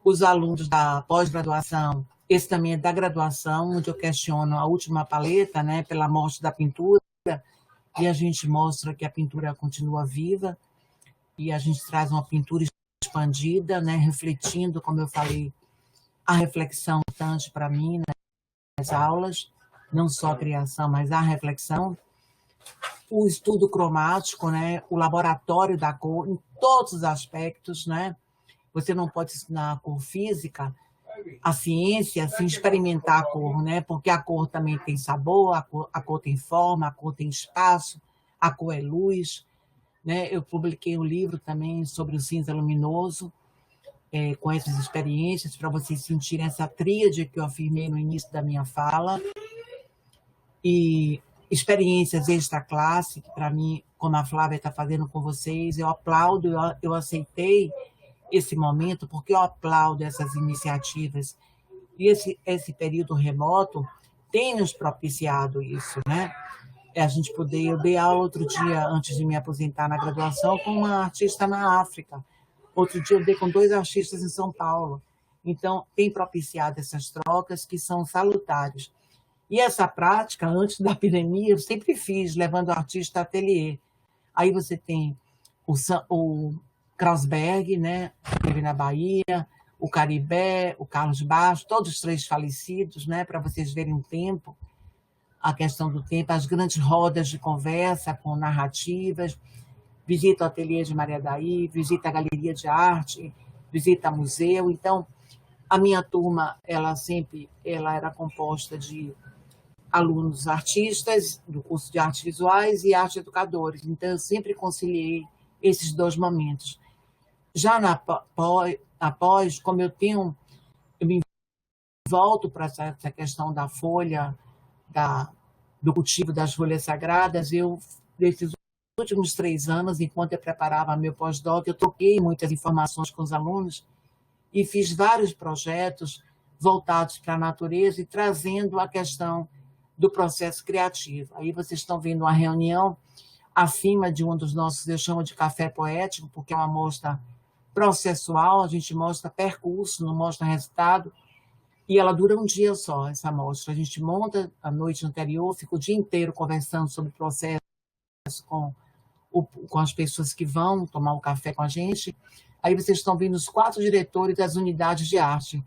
Os alunos da pós-graduação, esse também é da graduação, onde eu questiono a última paleta, né, pela morte da pintura, e a gente mostra que a pintura continua viva, e a gente traz uma pintura expandida, né, refletindo, como eu falei, a reflexão importante para mim, né, nas aulas, não só a criação, mas a reflexão. O estudo cromático, né, o laboratório da cor, em todos os aspectos, né? Você não pode ensinar a cor física, a ciência, sem experimentar a cor, né? Porque a cor também tem sabor, a cor tem forma, a cor tem espaço, a cor é luz, né? Eu publiquei um livro também sobre o cinza luminoso, com essas experiências, para vocês sentirem essa tríade que eu afirmei no início da minha fala. E experiências extra-classe, que para mim, como a Flávia está fazendo com vocês, eu aplaudo, eu aceitei esse momento, porque eu aplaudo essas iniciativas. E esse período remoto tem nos propiciado isso, né? a gente poder... Eu dei aula outro dia, antes de me aposentar na graduação, com uma artista na África. Outro dia eu dei com 2 artistas em São Paulo. Então, tem propiciado essas trocas que são salutares. E essa prática, antes da pandemia, eu sempre fiz, levando o artista a ateliê. Aí você tem o Krausberg, né, que teve na Bahia, o Caribé, o Carlos Baixo, todos os 3 falecidos, né, para vocês verem o tempo, a questão do tempo, as grandes rodas de conversa com narrativas, visita o ateliê de Maria Daí, visita a galeria de arte, visita museu. Então, a minha turma, ela era composta de alunos artistas do curso de artes visuais e arte educadores. Então, eu sempre conciliei esses 2 momentos. Já após, como eu me volto para essa questão da folha, do cultivo das folhas sagradas, desses últimos 3 anos, enquanto eu preparava meu pós-doc, eu troquei muitas informações com os alunos e fiz vários projetos voltados para a natureza e trazendo a questão do processo criativo. Aí vocês estão vendo uma reunião acima de um dos nossos, eu chamo de café poético, porque é uma mostra processual, a gente mostra percurso, não mostra resultado, e ela dura um dia só, essa mostra. A gente monta a noite anterior, fica o dia inteiro conversando sobre o processo com as pessoas que vão tomar um café com a gente. Aí vocês estão vendo os 4 diretores das unidades de arte.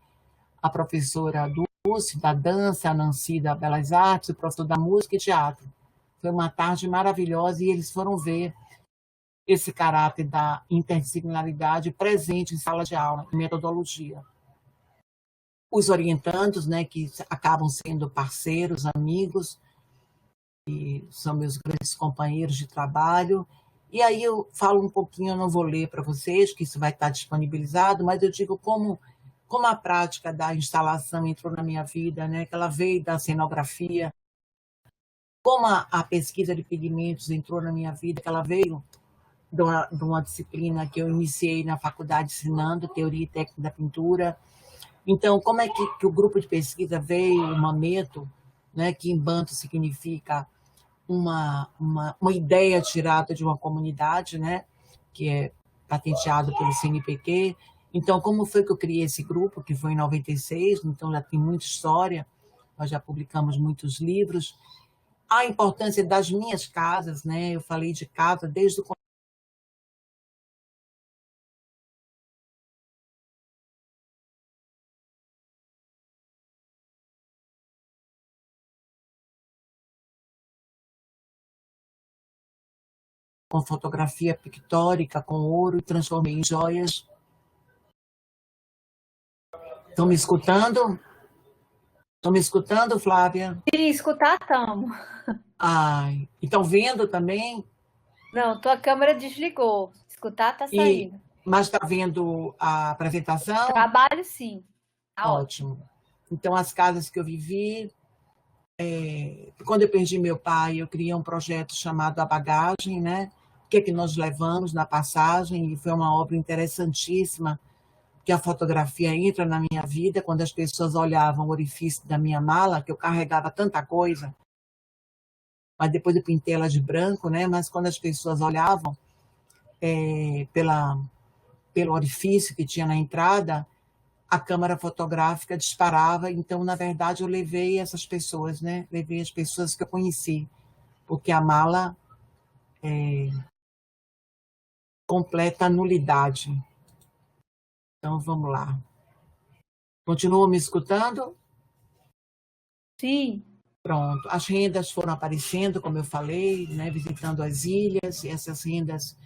A professora Dulce, da dança, a Nancy, da Belas Artes, o professor da música e teatro. Foi uma tarde maravilhosa e eles foram ver esse caráter da interdisciplinaridade presente em sala de aula, em metodologia. Os orientandos, né, que acabam sendo parceiros, amigos, e são meus grandes companheiros de trabalho. E aí eu falo um pouquinho, eu não vou ler para vocês, que isso vai estar disponibilizado, mas eu digo como a prática da instalação entrou na minha vida, né, que ela veio da cenografia, como a pesquisa de pigmentos entrou na minha vida, que ela veio de uma disciplina que eu iniciei na faculdade ensinando, Teoria e Técnica da Pintura. Então, como é que o grupo de pesquisa veio, o Mameto, né, que em banto significa uma ideia tirada de uma comunidade, né, que é patenteado pelo CNPq. Então, como foi que eu criei esse grupo, que foi em 96, então já tem muita história, nós já publicamos muitos livros. A importância das minhas casas, né, eu falei de casa desde o com fotografia pictórica, com ouro, e transformei em joias. Estão me escutando? Estão me escutando, Flávia? Sim, escutar estamos. Ai, estão vendo também? Não, tua câmera desligou. Escutar está saindo. Mas está vendo a apresentação? Trabalho, sim. Tá ótimo. Então, as casas que eu vivi... quando eu perdi meu pai, eu criei um projeto chamado A Bagagem, né? O que é que nós levamos na passagem, e foi uma obra interessantíssima, que a fotografia entra na minha vida, quando as pessoas olhavam o orifício da minha mala, que eu carregava tanta coisa, mas depois eu pintei ela de branco, né? Mas quando as pessoas olhavam pelo orifício que tinha na entrada, a câmera fotográfica disparava. Então, na verdade, eu levei essas pessoas, né? Levei as pessoas que eu conheci, porque a mala completa a nulidade. Então, vamos lá. Continuam me escutando? Sim. Pronto. As rendas foram aparecendo, como eu falei, né? Visitando as ilhas, e essas rendas,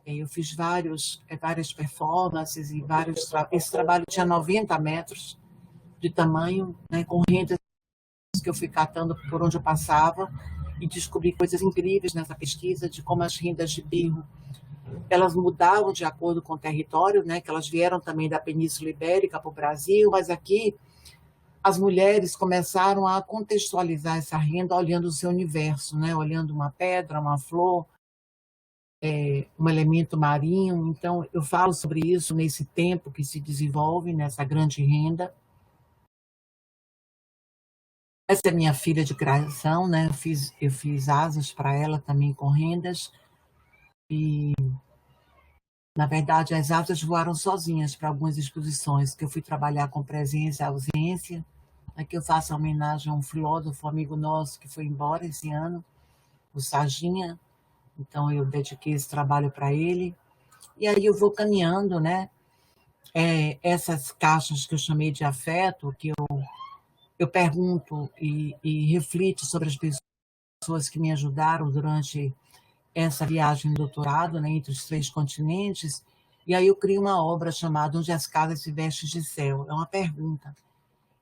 eu fiz várias performances e esse trabalho tinha 90 metros de tamanho, né? Com rendas que eu fui catando por onde eu passava, e descobri coisas incríveis nessa pesquisa, de como as rendas de birro, elas mudavam de acordo com o território, né? Que elas vieram também da Península Ibérica para o Brasil, mas aqui as mulheres começaram a contextualizar essa renda olhando o seu universo, né? Olhando uma pedra, uma flor, um elemento marinho. Então, eu falo sobre isso nesse tempo que se desenvolve, nessa grande renda. Essa é minha filha de criação, né? Eu fiz asas para ela também com rendas e, na verdade, as asas voaram sozinhas para algumas exposições, que eu fui trabalhar com presença e ausência. Aqui eu faço homenagem a um filósofo amigo nosso que foi embora esse ano, o Sarginha. Então eu dediquei esse trabalho para ele. E aí eu vou caminhando, né? Essas caixas que eu chamei de afeto, que eu pergunto e reflito sobre as pessoas que me ajudaram durante essa viagem de doutorado, né, entre os 3 continentes, e aí eu crio uma obra chamada Onde as Casas se Vestem de Céu. É uma pergunta.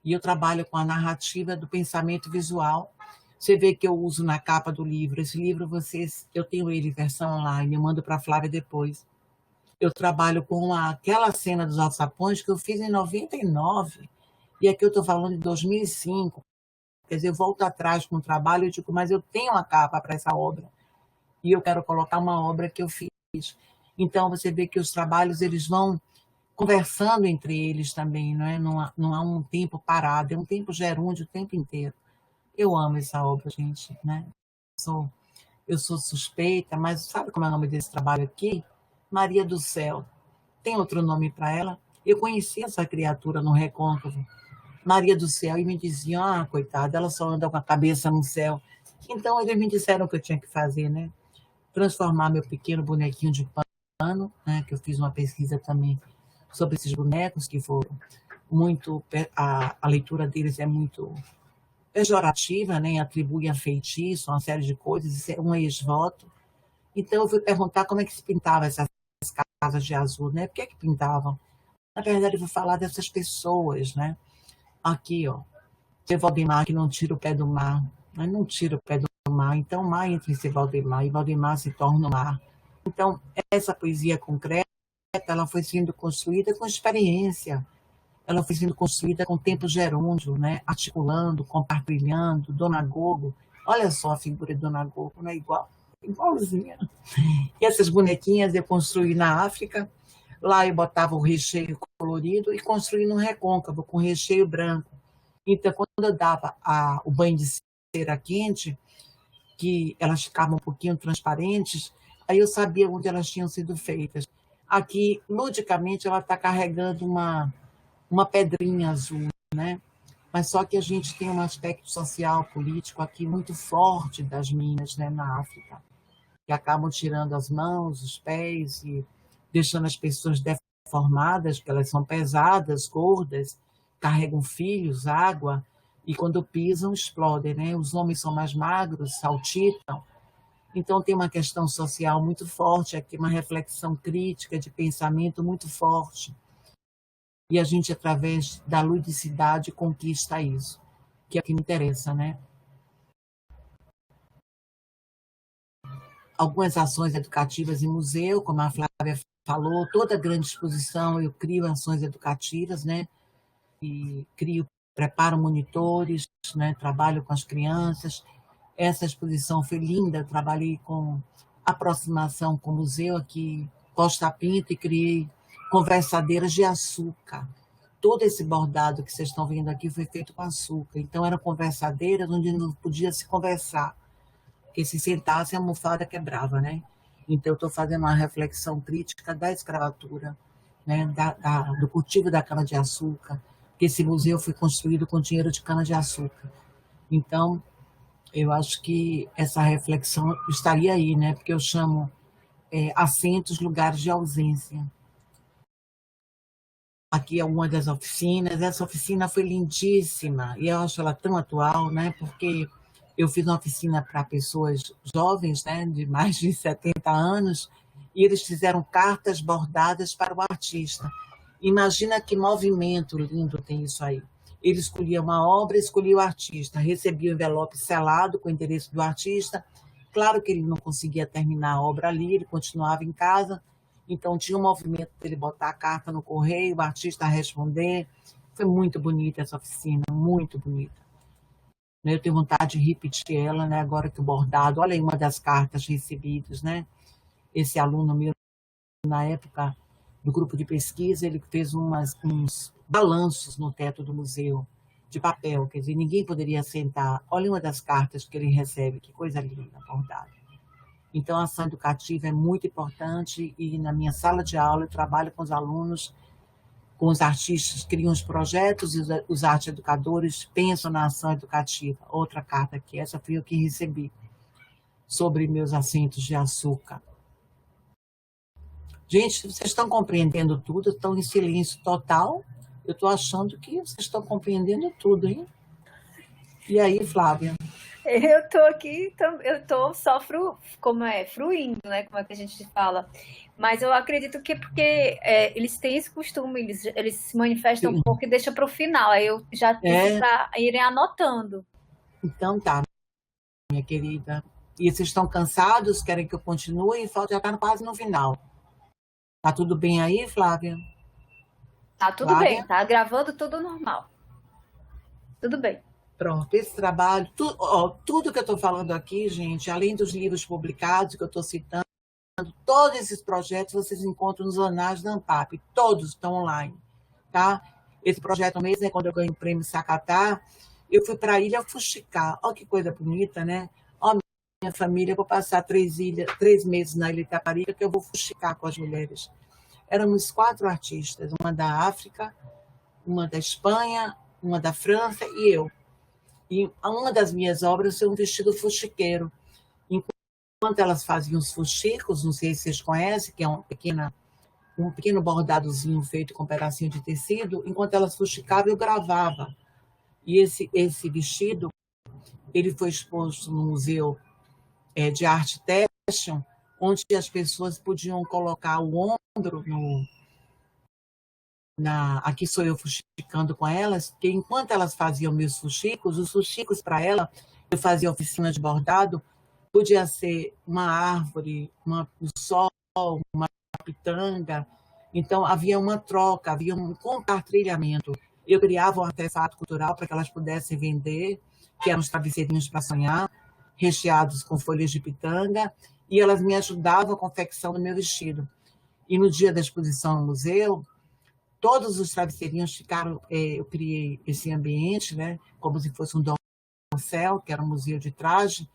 E eu trabalho com a narrativa do pensamento visual. Você vê que eu uso na capa do livro. Esse livro, eu tenho ele em versão online, eu mando para a Flávia depois. Eu trabalho com aquela cena dos alçapões que eu fiz em 99, e aqui eu estou falando de 2005. Quer dizer, eu volto atrás com o trabalho e digo, mas eu tenho uma capa para essa obra, e eu quero colocar uma obra que eu fiz. Então, você vê que os trabalhos eles vão conversando entre eles também, não é? Não há um tempo parado, é um tempo gerúndio o tempo inteiro. Eu amo essa obra, gente, né? Eu sou suspeita, mas sabe como é o nome desse trabalho aqui? Maria do Céu. Tem outro nome para ela? Eu conheci essa criatura no Recôncavo, Maria do Céu, e me diziam, coitada, ela só anda com a cabeça no céu. Então, eles me disseram o que eu tinha que fazer, né? Transformar meu pequeno bonequinho de pano, né? Que eu fiz uma pesquisa também sobre esses bonecos, que foram muito... A leitura deles é muito pejorativa, né? Atribui a feitiço, uma série de coisas, isso é um ex-voto. Então, eu fui perguntar como é que se pintava essas casas de azul, né? Por que pintavam? Na verdade, eu vou falar dessas pessoas, né? Aqui, ó, Seu Valdemar que não tira o pé do mar, mas não tira o pé do mar, então o mar entra em Seu Valdemar, e Valdemar se torna o mar. Então, essa poesia concreta, ela foi sendo construída com experiência, ela foi sendo construída com tempo gerúndio, né? Articulando, compartilhando, Dona Gogo. Olha só a figura de Dona Gogo, não é igual? Igualzinha. E essas bonequinhas eu construí na África. Lá eu botava o recheio colorido e construí no Recôncavo, com recheio branco. Então, quando eu dava o banho de cera quente, que elas ficavam um pouquinho transparentes, aí eu sabia onde elas tinham sido feitas. Aqui, ludicamente, ela está carregando uma pedrinha azul, né? Mas só que a gente tem um aspecto social, político aqui muito forte das minas, né, na África, que acabam tirando as mãos, os pés e deixando as pessoas deformadas, porque elas são pesadas, gordas, carregam filhos, água, e quando pisam, explodem, né? Os homens são mais magros, saltitam. Então, tem uma questão social muito forte aqui, uma reflexão crítica de pensamento muito forte. E a gente, através da ludicidade, conquista isso, que é o que me interessa, né? Algumas ações educativas em museu, como a Flávia falou, toda grande exposição eu crio ações educativas, né? E preparo monitores, né? Trabalho com as crianças. Essa exposição foi linda, trabalhei com aproximação com o museu aqui, Costa Pinto, e criei conversadeiras de açúcar. Todo esse bordado que vocês estão vendo aqui foi feito com açúcar. Então, eram conversadeiras onde não podia se conversar, porque se sentasse, a almofada quebrava, né? Então, eu estou fazendo uma reflexão crítica da escravatura, né? Do cultivo da cana-de-açúcar, porque esse museu foi construído com dinheiro de cana-de-açúcar. Então, eu acho que essa reflexão estaria aí, né? Porque eu chamo assentos, lugares de ausência. Aqui é uma das oficinas. Essa oficina foi lindíssima e eu acho ela tão atual, né? Porque eu fiz uma oficina para pessoas jovens, né? De mais de 70 anos, e eles fizeram cartas bordadas para o artista. Imagina que movimento lindo tem isso aí. Ele escolhia uma obra, escolhia o artista, recebia o envelope selado com o endereço do artista. Claro que ele não conseguia terminar a obra ali, ele continuava em casa, então tinha um movimento dele botar a carta no correio, o artista responder. Foi muito bonita essa oficina, muito bonita. Eu tenho vontade de repetir ela, né, agora que o bordado... Olha aí uma das cartas recebidas, né? Esse aluno meu, na época do grupo de pesquisa, ele fez uns balanços no teto do museu. de papel, quer dizer, ninguém poderia sentar. Olha uma das cartas que ele recebe, que coisa linda, bordada. Então, a ação educativa é muito importante e na minha sala de aula eu trabalho com os alunos, com os artistas, criam os projetos e os arte educadores pensam na ação educativa. Outra carta aqui, essa foi eu que recebi, sobre meus assentos de açúcar. Gente, vocês estão compreendendo tudo? Estão em silêncio total? Eu estou achando que vocês estão compreendendo tudo, hein? E aí, Flávia? Eu estou aqui, eu estou só fruindo, né? Como é que a gente fala. Mas eu acredito que é porque eles têm esse costume, eles se manifestam um pouco e deixam para o final. Aí eu já disse para irem anotando. Então tá, minha querida. E vocês estão cansados? Querem que eu continue? Já está quase no final. Tá tudo bem aí, Flávia? Tá tudo bem, tá gravando tudo normal. Tudo bem. Pronto, esse trabalho, tudo que eu estou falando aqui, gente, além dos livros publicados que eu estou citando, todos esses projetos vocês encontram nos anais da ANPAP, todos estão online, tá? Esse projeto mesmo, quando eu ganhei o prêmio Sacatá, eu fui para a Ilha Fuxicá. Olha que coisa bonita, né? Ó, minha família, eu vou passar 3 meses na Ilha Itaparica, que eu vou fuxicar com as mulheres. Éramos 4 artistas, uma da África, uma da Espanha, uma da França e eu. E uma das minhas obras foi um vestido fuxiqueiro. Enquanto elas faziam os fuxicos, não sei se vocês conhecem, que é um pequeno bordadozinho feito com um pedacinho de tecido, enquanto elas fuxicavam, eu gravava. E esse vestido, ele foi exposto no Museu de Arte Têxtil, onde as pessoas podiam colocar o ombro aqui sou eu fuxicando com elas, que enquanto elas faziam meus fuxicos, os fuxicos para ela, eu fazia oficina de bordado, podia ser uma árvore, um sol, uma pitanga. Então, havia uma troca, havia um compartilhamento. Eu criava um artefato cultural para que elas pudessem vender, que eram os travesseirinhos para sonhar, recheados com folhas de pitanga, e elas me ajudavam a confecção do meu vestido. E no dia da exposição no museu, todos os travesseirinhos ficaram, eu criei esse ambiente, né, como se fosse um dossel, que era um museu de traje,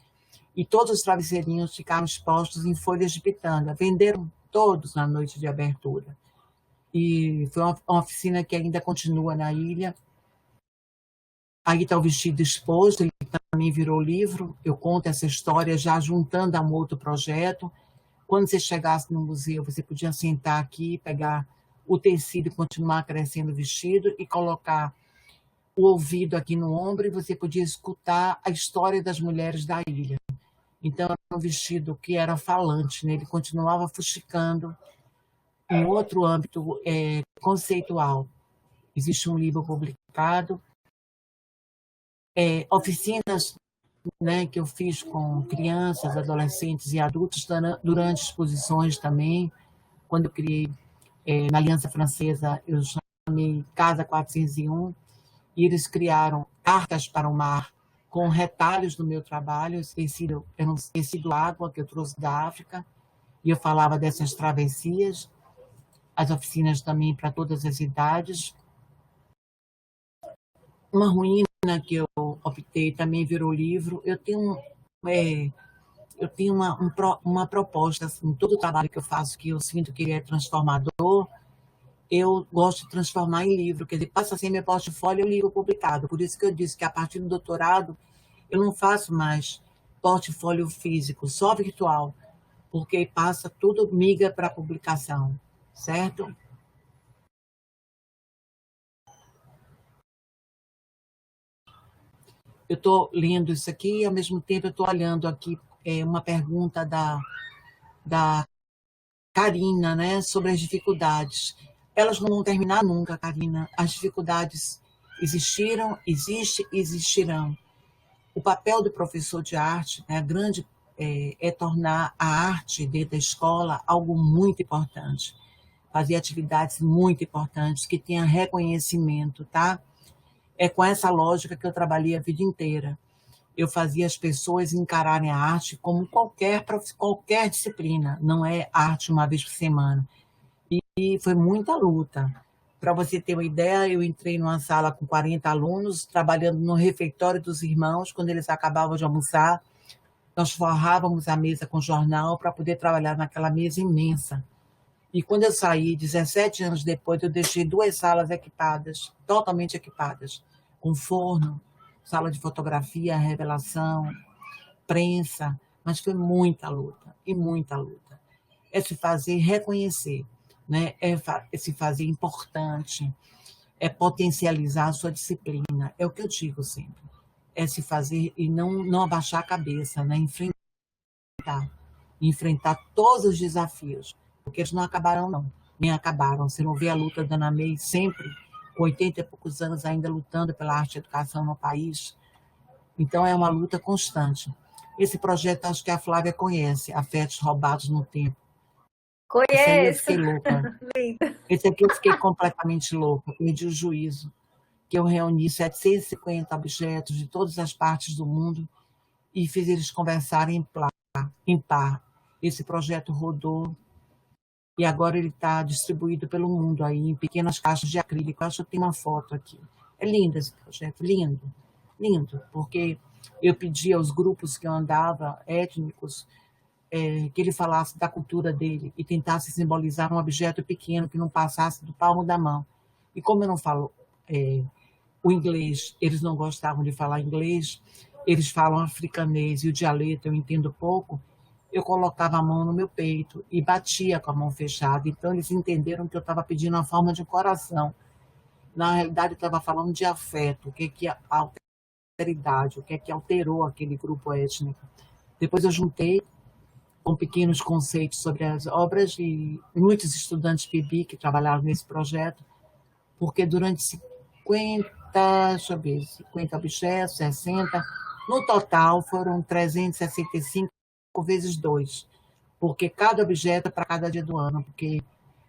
e todos os travesseirinhos ficaram expostos em folhas de pitanga. Venderam todos na noite de abertura. E foi uma oficina que ainda continua na ilha. Aí está o vestido exposto, ele também virou livro. Eu conto essa história já juntando a um outro projeto. Quando você chegasse no museu, você podia sentar aqui, pegar o tecido e continuar crescendo o vestido e colocar o ouvido aqui no ombro e você podia escutar a história das mulheres da ilha. Então, era um vestido que era falante, né? Ele continuava fuxicando em outro âmbito conceitual. Existe um livro publicado, oficinas, né, que eu fiz com crianças, adolescentes e adultos durante exposições também. Quando eu criei na Aliança Francesa, eu chamei Casa 401, e eles criaram Cartas para o Mar, com retalhos do meu trabalho. Era um tecido água que eu trouxe da África, e eu falava dessas travessias, as oficinas também para todas as idades. Uma ruína que eu optei também virou livro. Eu tenho uma proposta, assim, todo o trabalho que eu faço, que eu sinto que ele é transformador, eu gosto de transformar em livro, quer dizer, passa a ser meu portfólio, livro publicado. Por isso que eu disse que a partir do doutorado eu não faço mais portfólio físico, só virtual, porque passa tudo, migra para publicação, certo? Eu estou lendo isso aqui e, ao mesmo tempo, eu estou olhando aqui uma pergunta da Karina, né, sobre as dificuldades. Elas não vão terminar nunca, Karina. As dificuldades existiram, existem e existirão. O papel do professor de arte, né, grande, é tornar a arte dentro da escola algo muito importante. Fazer atividades muito importantes, que tenham reconhecimento, tá? É com essa lógica que eu trabalhei a vida inteira. Eu fazia as pessoas encararem a arte como qualquer disciplina, não é arte uma vez por semana. E foi muita luta Para você ter uma ideia, eu entrei numa sala com 40 alunos, trabalhando no refeitório dos irmãos. Quando eles acabavam de almoçar, nós forrávamos a mesa com jornal para poder trabalhar naquela mesa imensa. E quando eu saí, 17 anos depois, eu deixei 2 salas equipadas, totalmente equipadas, com forno, sala de fotografia, revelação, prensa, mas foi muita luta, e muita luta. É se fazer reconhecer, né? É se fazer importante, é potencializar a sua disciplina. É o que eu digo sempre. É se fazer e não abaixar a cabeça, né? Enfrentar todos os desafios, porque eles não acabaram, não. Nem acabaram. Você não vê a luta da Ana May sempre, com 80 e poucos anos ainda lutando pela arte e educação no país. Então, é uma luta constante. Esse projeto, acho que a Flávia conhece, Afetos Roubados no Tempo. Esse aí eu Conheço. fiquei louca. Esse aqui eu fiquei completamente louca, perdi o juízo. Que eu reuni 750 objetos de todas as partes do mundo e fiz eles conversarem em par. Esse projeto rodou e agora ele está distribuído pelo mundo aí em pequenas caixas de acrílico. Acho que tem uma foto aqui. É lindo esse projeto, lindo, lindo, porque eu pedi aos grupos que eu andava, étnicos, que ele falasse da cultura dele e tentasse simbolizar um objeto pequeno que não passasse do palmo da mão. E como eu não falo o inglês, eles não gostavam de falar inglês, eles falam africanês e o dialeto eu entendo pouco, eu colocava a mão no meu peito e batia com a mão fechada. Então eles entenderam que eu estava pedindo a forma de um coração. Na realidade, eu estava falando de afeto, o que é a alteridade, o que é que alterou aquele grupo étnico. Depois eu juntei com pequenos conceitos sobre as obras e muitos estudantes PIBI que trabalharam nesse projeto, porque durante 50 objetos, 60, no total foram 365 vezes 2, porque cada objeto é para cada dia do ano, porque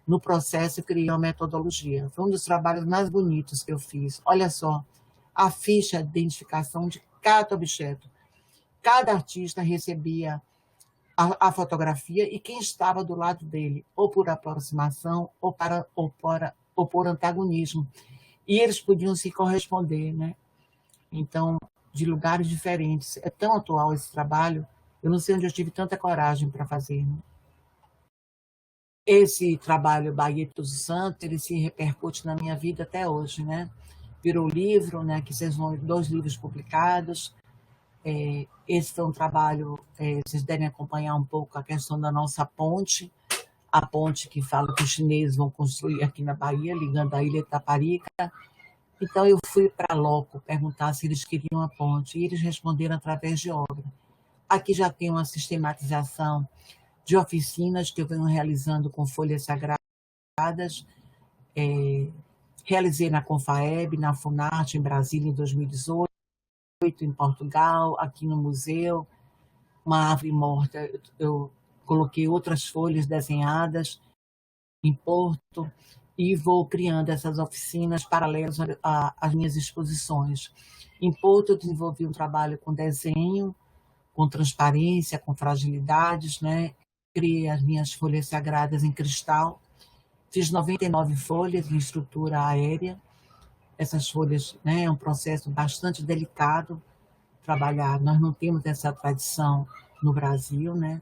no processo eu criei uma metodologia. Foi um dos trabalhos mais bonitos que eu fiz. Olha só, a ficha de identificação de cada objeto. Cada artista recebia a fotografia e quem estava do lado dele, ou por aproximação, ou por antagonismo. E eles podiam se corresponder, né? Então, de lugares diferentes. É tão atual esse trabalho, eu não sei onde eu tive tanta coragem para fazer. Né? Esse trabalho, Bahia do Santo, ele se repercute na minha vida até hoje, né? Virou livro, né? Que vocês vão 2 livros publicados. Esse foi um trabalho, vocês devem acompanhar um pouco a questão da nossa ponte, a ponte que fala que os chineses vão construir aqui na Bahia, ligando a ilha de Taparica. Então, eu fui para loco perguntar se eles queriam a ponte, e eles responderam através de obra. Aqui já tem uma sistematização de oficinas que eu venho realizando com folhas sagradas. Realizei na Confaeb, na Funarte, em Brasília, em 2018, em Portugal, aqui no museu. Uma árvore morta, eu coloquei outras folhas desenhadas em Porto e vou criando essas oficinas paralelas às minhas exposições. Em Porto, eu desenvolvi um trabalho com desenho, com transparência, com fragilidades, né? Criei as minhas folhas sagradas em cristal, fiz 99 folhas em estrutura aérea. Essas folhas, né, é um processo bastante delicado trabalhar. Nós não temos essa tradição no Brasil, né?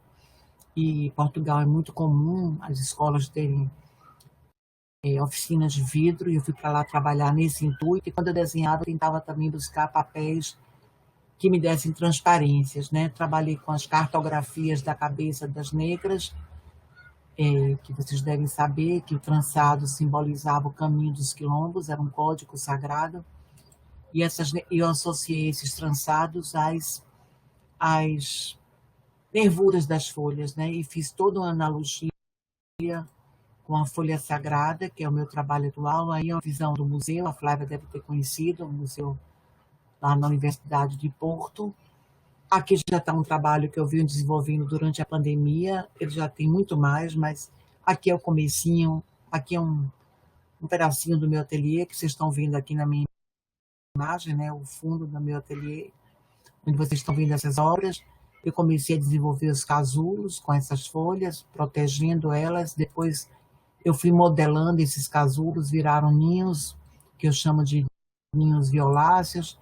E Portugal é muito comum as escolas terem oficinas de vidro, e eu fui para lá trabalhar nesse intuito, e quando eu desenhava, eu tentava também buscar papéis que me dessem transparências, né? Trabalhei com as cartografias da cabeça das negras, que vocês devem saber que o trançado simbolizava o caminho dos quilombos, era um código sagrado, e eu associei esses trançados às nervuras das folhas, né? E fiz toda uma analogia com a folha sagrada, que é o meu trabalho atual. Aí é uma visão do museu, a Flávia deve ter conhecido, o museu lá na Universidade de Porto. Aqui já está um trabalho que eu venho desenvolvendo durante a pandemia, ele já tem muito mais, mas aqui é o comecinho, aqui é um pedacinho do meu ateliê, que vocês estão vendo aqui na minha imagem, né? O fundo do meu ateliê, onde vocês estão vendo essas obras. Eu comecei a desenvolver os casulos com essas folhas, protegendo elas, depois eu fui modelando esses casulos, viraram ninhos, que eu chamo de ninhos violáceos.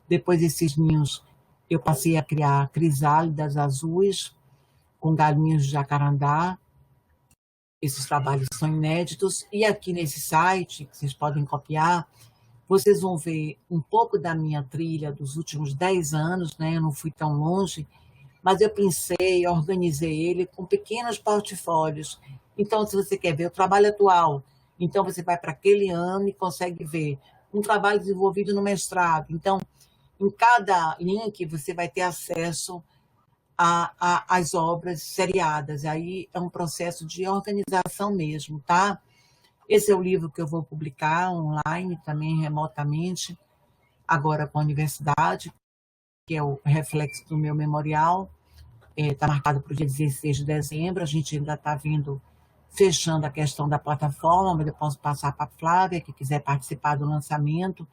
Depois desses ninhos, eu passei a criar crisálidas azuis com galinhas de jacarandá. Esses trabalhos são inéditos. E aqui nesse site, que vocês podem copiar, vocês vão ver um pouco da minha trilha dos últimos 10 anos, né? Eu não fui tão longe, mas eu pensei, organizei ele com pequenos portfólios. Então, se você quer ver o trabalho atual, então você vai para aquele ano e consegue ver um trabalho desenvolvido no mestrado. Então, em cada link, você vai ter acesso às obras seriadas. Aí é um processo de organização mesmo, tá? Esse é o livro que eu vou publicar online, também remotamente, agora com a universidade, que é o reflexo do meu memorial. Está marcado para o dia 16 de dezembro. A gente ainda está fechando a questão da plataforma, mas eu posso passar para a Flávia, que quiser participar do lançamento.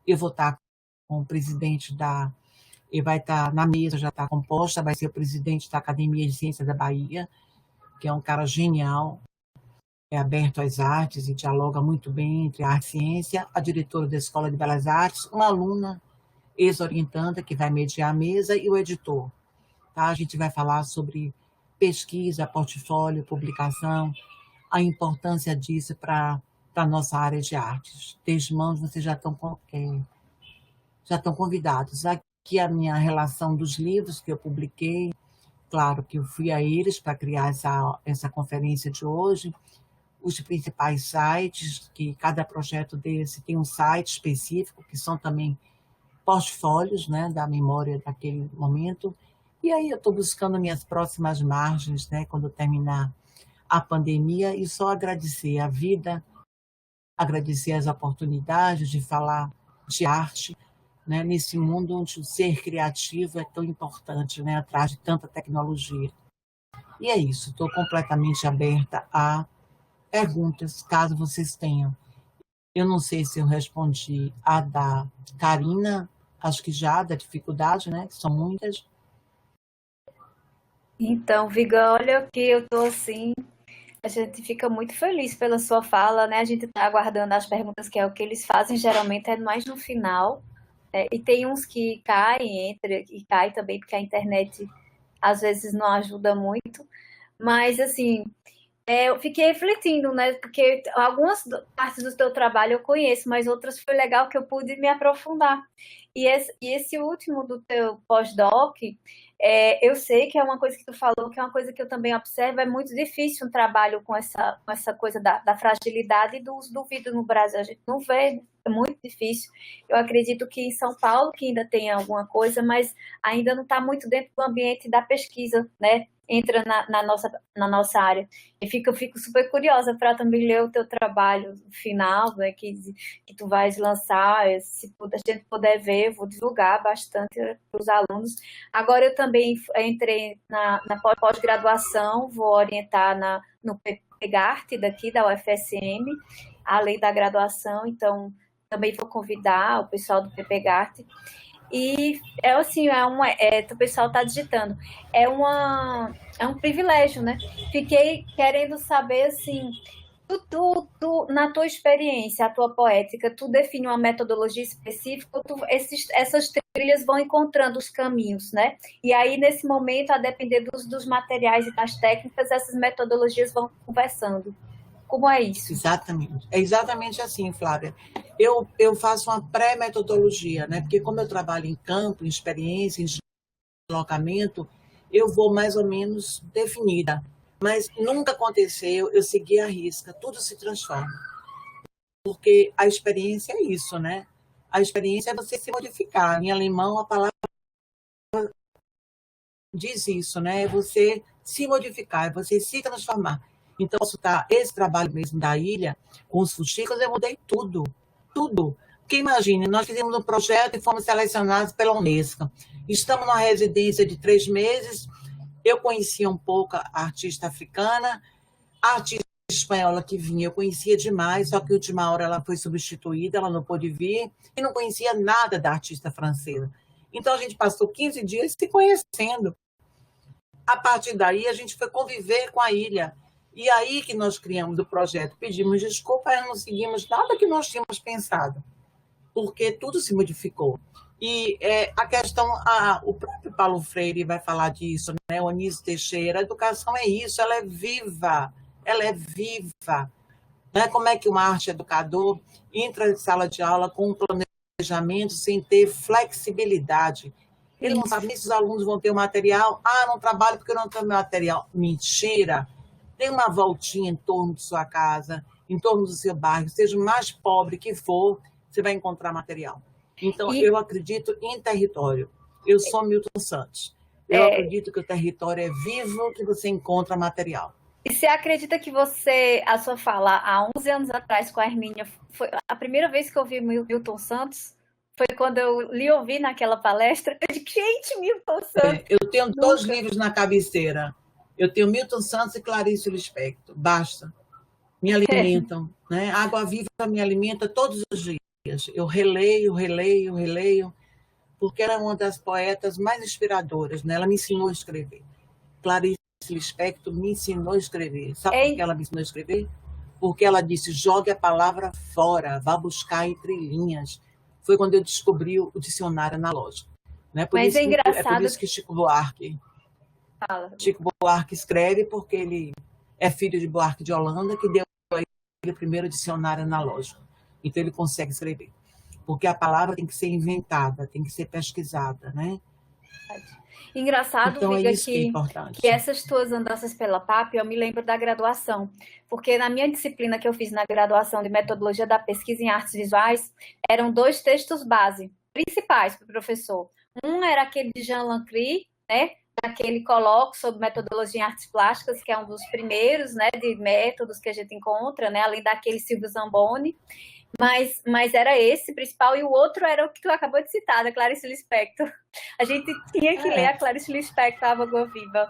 Eu vou estar com o presidente ele vai estar na mesa, já está composta, vai ser o presidente da Academia de Ciências da Bahia, que é um cara genial, é aberto às artes e dialoga muito bem entre arte e ciência, a diretora da Escola de Belas Artes, uma aluna ex-orientanda que vai mediar a mesa e o editor. Tá? A gente vai falar sobre pesquisa, portfólio, publicação, a importância disso para a nossa área de artes. Desde mãos, vocês já estão convidados. Aqui a minha relação dos livros que eu publiquei, claro que eu fui a eles para criar essa conferência de hoje, os principais sites, que cada projeto desse tem um site específico, que são também portfólios, né, da memória daquele momento. E aí eu estou buscando minhas próximas margens, né, quando terminar a pandemia, e só agradecer a vida, agradecer as oportunidades de falar de arte, né, nesse mundo onde o ser criativo é tão importante, né, atrás de tanta tecnologia. E é isso, estou completamente aberta a perguntas, caso vocês tenham. Eu não sei se eu respondi a da Karina, acho que já, da dificuldade, né, que são muitas. Então, Viga, olha que eu tô assim, a gente fica muito feliz pela sua fala, né? A gente está aguardando as perguntas, que é o que eles fazem, geralmente é mais no final. E tem uns que caem, e cai também, porque a internet às vezes não ajuda muito. Mas, assim, eu fiquei refletindo, né? Porque algumas partes do teu trabalho eu conheço, mas outras foi legal que eu pude me aprofundar. E esse último do teu pós-doc, eu sei que é uma coisa que tu falou, que é uma coisa que eu também observo, é muito difícil um trabalho com essa coisa da fragilidade e do uso do vidro no Brasil. A gente não vê, é muito difícil. Eu acredito que em São Paulo que ainda tem alguma coisa, mas ainda não está muito dentro do ambiente da pesquisa, né? Entra na nossa área. E eu fico super curiosa para também ler o teu trabalho final, né, que tu vais lançar. Se a gente puder ver, eu vou divulgar bastante para os alunos. Agora eu também entrei na pós-graduação, vou orientar no PPGART daqui da UFSM, além da graduação, então também vou convidar o pessoal do PPGART. E é assim, o pessoal está digitando, é um privilégio, né? Fiquei querendo saber, assim, na tua experiência, a tua poética, tu define uma metodologia específica, essas trilhas vão encontrando os caminhos, né? E aí, nesse momento, a depender dos materiais e das técnicas, essas metodologias vão conversando. Como é isso? Exatamente. É exatamente assim, Flávia. Eu faço uma pré-metodologia, né? Porque como eu trabalho em campo, em experiência, em deslocamento, eu vou mais ou menos definida. Mas nunca aconteceu eu seguir a risca, tudo se transforma. Porque a experiência é isso, né? A experiência é você se modificar. Em alemão, a palavra diz isso, né? É você se modificar, é você se transformar. Então, esse trabalho mesmo da ilha, com os fuxicos, eu mudei tudo. Porque imagine, nós fizemos um projeto e fomos selecionados pela Unesco. Estamos numa residência de 3 meses, eu conhecia um pouco a artista africana, a artista espanhola que vinha, eu conhecia demais, só que a última hora ela foi substituída, ela não pôde vir, e não conhecia nada da artista francesa. Então, a gente passou 15 dias se conhecendo. A partir daí, a gente foi conviver com a ilha. E aí que nós criamos o projeto, pedimos desculpa e não seguimos nada que nós tínhamos pensado, porque tudo se modificou. E a questão, o próprio Paulo Freire vai falar disso, né? O Anísio Teixeira, a educação é isso, ela é viva, ela é viva. Né? Como é que um arte educador entra em sala de aula com um planejamento sem ter flexibilidade? Ele não sabe nem se os alunos vão ter o material. Não trabalho porque eu não tenho material. Mentira! Dê uma voltinha em torno de sua casa, em torno do seu bairro, seja o mais pobre que for, você vai encontrar material. Então, eu acredito em território. Eu sou Milton Santos. Eu acredito que o território é vivo, que você encontra material. E você acredita que a sua fala, há 11 anos atrás com a Hermínia, foi a primeira vez que eu ouvi Milton Santos? Foi quando eu lhe ouvi naquela palestra? Eu disse, gente, Milton Santos! Eu tenho dois livros na cabeceira. Eu tenho Milton Santos e Clarice Lispector. Basta. Me alimentam. Né? A Água Viva me alimenta todos os dias. Eu releio, porque ela é uma das poetas mais inspiradoras. Né? Ela me ensinou a escrever. Clarice Lispector me ensinou a escrever. Sabe por que ela me ensinou a escrever? Porque ela disse, jogue a palavra fora, vá buscar entre linhas. Foi quando eu descobri o dicionário analógico. Né? Mas é engraçado. É por isso que Chico Buarque escreve, porque ele é filho de Buarque de Holanda, que deu a ele o primeiro dicionário analógico. Então ele consegue escrever. Porque a palavra tem que ser inventada, tem que ser pesquisada, né? Engraçado, então, Viga, que essas tuas andanças pela PAP, eu me lembro da graduação, porque na minha disciplina que eu fiz na graduação de Metodologia da Pesquisa em Artes Visuais, eram 2 textos base, principais para o professor. Um era aquele de Jean Lancry, né, aquele colóquio sobre metodologia em artes plásticas, que é um dos primeiros, né, de métodos que a gente encontra, né, além daquele Silvio Zamboni, mas era esse principal, e o outro era o que tu acabou de citar, da Clarice Lispector. A gente tinha que ler a Clarice Lispector, a Água Viva.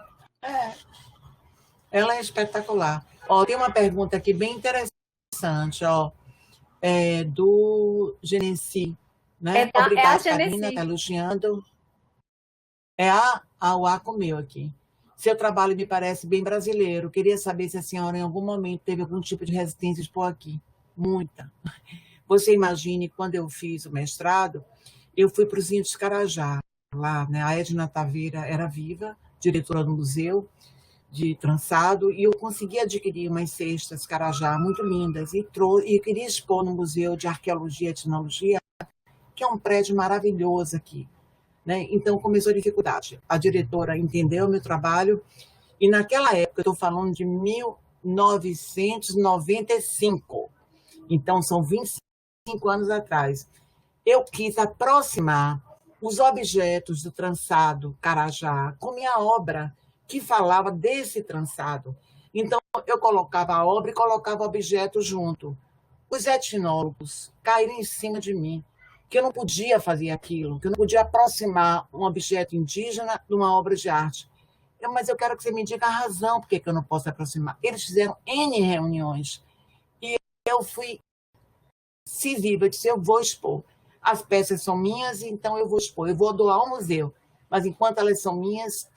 Ela é espetacular. Tem uma pergunta aqui bem interessante, do Genesi, né? Obrigada, Karina, está elogiando. O A comeu aqui. Seu trabalho me parece bem brasileiro. Queria saber se a senhora, em algum momento, teve algum tipo de resistência por aqui. Muita. Você imagine, quando eu fiz o mestrado, eu fui para os Índios Carajá, lá, né? A Edna Taveira era viva, diretora do museu de trançado, e eu consegui adquirir umas cestas Carajá muito lindas, e queria expor no Museu de Arqueologia e Etnologia, que é um prédio maravilhoso aqui. Né? Então, começou a dificuldade. A diretora entendeu o meu trabalho, e naquela época, eu estou falando de 1995, então são 25 anos atrás, eu quis aproximar os objetos do trançado Carajá com minha obra, que falava desse trançado. Então, eu colocava a obra e colocava o objeto junto. Os etnólogos caíram em cima de mim, que eu não podia fazer aquilo, que eu não podia aproximar um objeto indígena de uma obra de arte. Mas eu quero que você me diga a razão por que eu não posso aproximar. Eles fizeram N reuniões e eu fui decisiva, eu disse, eu vou expor. As peças são minhas, então eu vou expor. Eu vou doar ao museu, mas enquanto elas são minhas,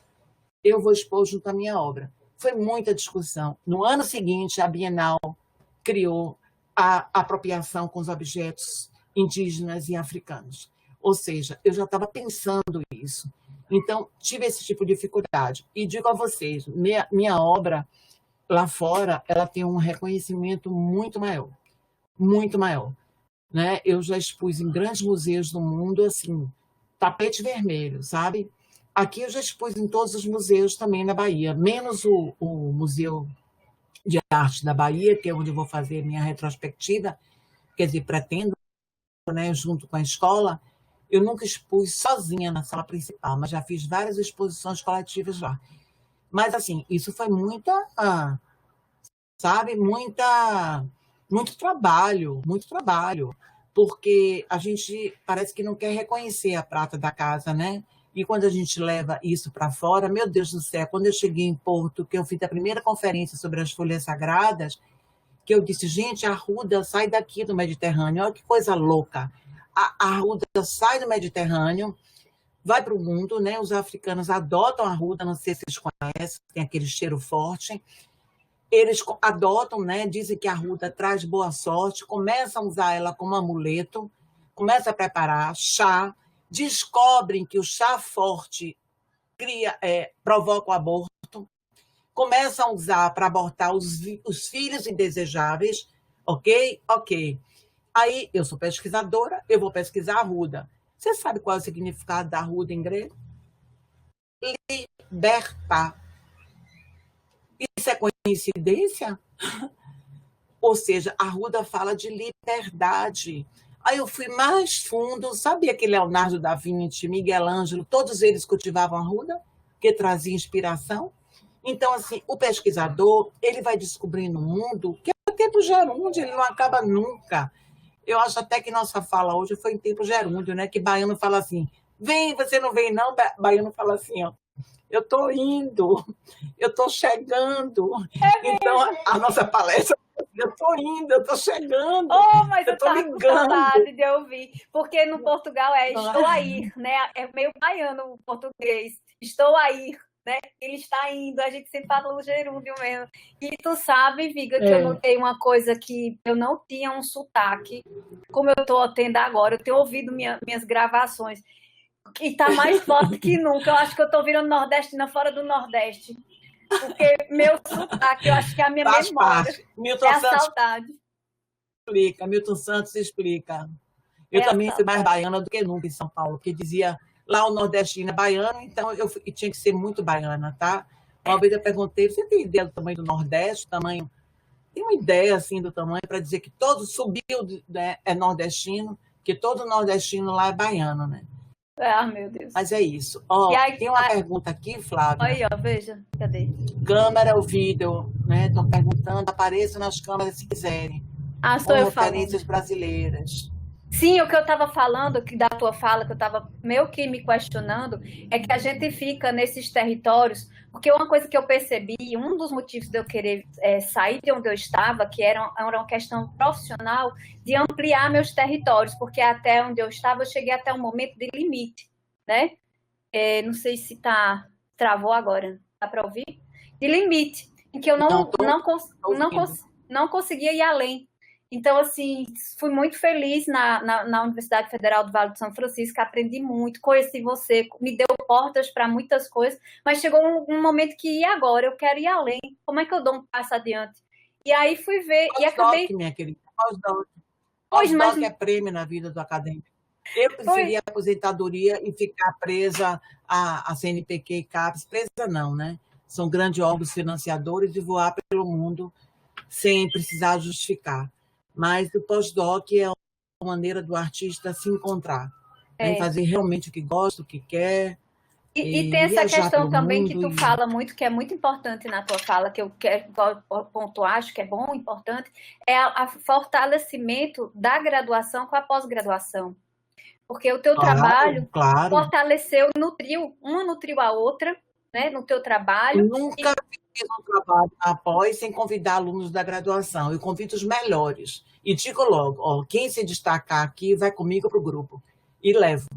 eu vou expor junto à minha obra. Foi muita discussão. No ano seguinte, a Bienal criou a apropriação com os objetos indígenas e africanos. Ou seja, eu já estava pensando isso. Então, tive esse tipo de dificuldade. E digo a vocês, minha obra lá fora, ela tem um reconhecimento muito maior. Muito maior. Né? Eu já expus em grandes museus do mundo, assim, tapete vermelho, sabe? Aqui eu já expus em todos os museus também na Bahia, menos o Museu de Arte da Bahia, que é onde eu vou fazer minha retrospectiva, quer dizer, pretendo, né, junto com a escola. Eu nunca expus sozinha na sala principal, mas já fiz várias exposições coletivas lá. Mas, assim, isso foi sabe, muito trabalho, porque a gente parece que não quer reconhecer a prata da casa, né? E quando a gente leva isso para fora, meu Deus do céu, quando eu cheguei em Porto, que eu fiz a primeira conferência sobre as folhas sagradas, que eu disse, gente, a arruda sai daqui do Mediterrâneo, olha que coisa louca. A arruda sai do Mediterrâneo, vai para o mundo, né? Os africanos adotam a arruda, não sei se vocês conhecem, tem aquele cheiro forte, Eles adotam, né? Dizem que a arruda traz boa sorte, começam a usar ela como amuleto, começam a preparar chá, descobrem que o chá forte provoca o aborto, começam a usar para abortar os filhos indesejáveis, ok? Ok. Aí, eu sou pesquisadora, eu vou pesquisar a arruda. Você sabe qual é o significado da arruda em grego? Libertar. Isso é coincidência? Ou seja, a arruda fala de liberdade. Aí eu fui mais fundo, sabia que Leonardo da Vinci, Miguel Ângelo, todos eles cultivavam arruda, que trazia inspiração? Então, assim, o pesquisador, ele vai descobrindo um mundo que é o tempo gerúndio, ele não acaba nunca. Eu acho até que nossa fala hoje foi em tempo gerúndio, né? Que baiano fala assim, vem, você não vem não, baiano fala assim, ó, eu estou indo, eu estou chegando. Então, a nossa palestra, eu estou indo, eu estou chegando, Oh, mas eu eu estou tava com ligando. saudade de ouvir, porque no Portugal é estou a ir, né? É meio baiano o português, estou a ir, né? Ele está indo, a gente sempre fala o gerúndio mesmo. E tu sabe, Viga, que eu notei uma coisa que eu não tinha um sotaque, como eu estou tendo agora, eu tenho ouvido minhas gravações, e tá mais forte que nunca. Eu acho que eu tô virando nordestina fora do Nordeste. Porque meu sotaque, eu acho que é a minha Faz memória. parte. Milton É a Santos saudade. explica, Milton Santos explica. Eu É a também fui mais saudade. baiana do que nunca em São Paulo, porque dizia lá o nordestino é baiano, então eu tinha que ser muito baiana, tá? Uma vez eu perguntei, você tem ideia do tamanho do Nordeste? Tamanho? Tem uma ideia assim do tamanho para dizer que todo subiu, né, é nordestino, que todo nordestino lá é baiano, né? Ah, meu Deus. Mas é isso. Ó, E aí, tem uma pergunta aqui, Flávia. aí, ó, veja. Cadê? Câmera ou vídeo, né? Estão perguntando, apareçam nas câmeras se quiserem. Ah, Com sou eu referências falando. brasileiras. Sim, o que eu estava falando, que da tua fala, que eu estava meio que me questionando, é que a gente fica nesses territórios, porque uma coisa que eu percebi, um dos motivos de eu querer sair de onde eu estava, que era uma questão profissional, de ampliar meus territórios, porque até onde eu estava, eu cheguei até um momento de limite, né? Não sei se travou agora, dá para ouvir? De limite, em que eu não conseguia ir além. Então, assim, fui muito feliz na Universidade Federal do Vale do São Francisco, aprendi muito, conheci você, me deu portas para muitas coisas, mas chegou um momento que, e agora? Eu quero ir além, como é que eu dou um passo adiante? E aí fui ver, e acabei... Pós-doc, minha querida, pós-doc. Pois, mas... Pós-doc é prêmio na vida do acadêmico. Eu preferia a aposentadoria e ficar presa a CNPq e CAPES, presa não, né? São grandes órgãos financiadores e voar pelo mundo sem precisar justificar. Mas o pós-doc é uma maneira do artista se encontrar, né? Fazer realmente o que gosta, o que quer. E tem essa questão também que tu fala muito, que é muito importante na tua fala, que eu ponto acho que é bom, importante, é o fortalecimento da graduação com a pós-graduação. Porque o teu trabalho fortaleceu, uma nutriu a outra, né, no teu trabalho. Nunca fiz um trabalho após sem convidar alunos da graduação. Eu convido os melhores. E digo logo, ó, quem se destacar aqui vai comigo para o grupo. E levo.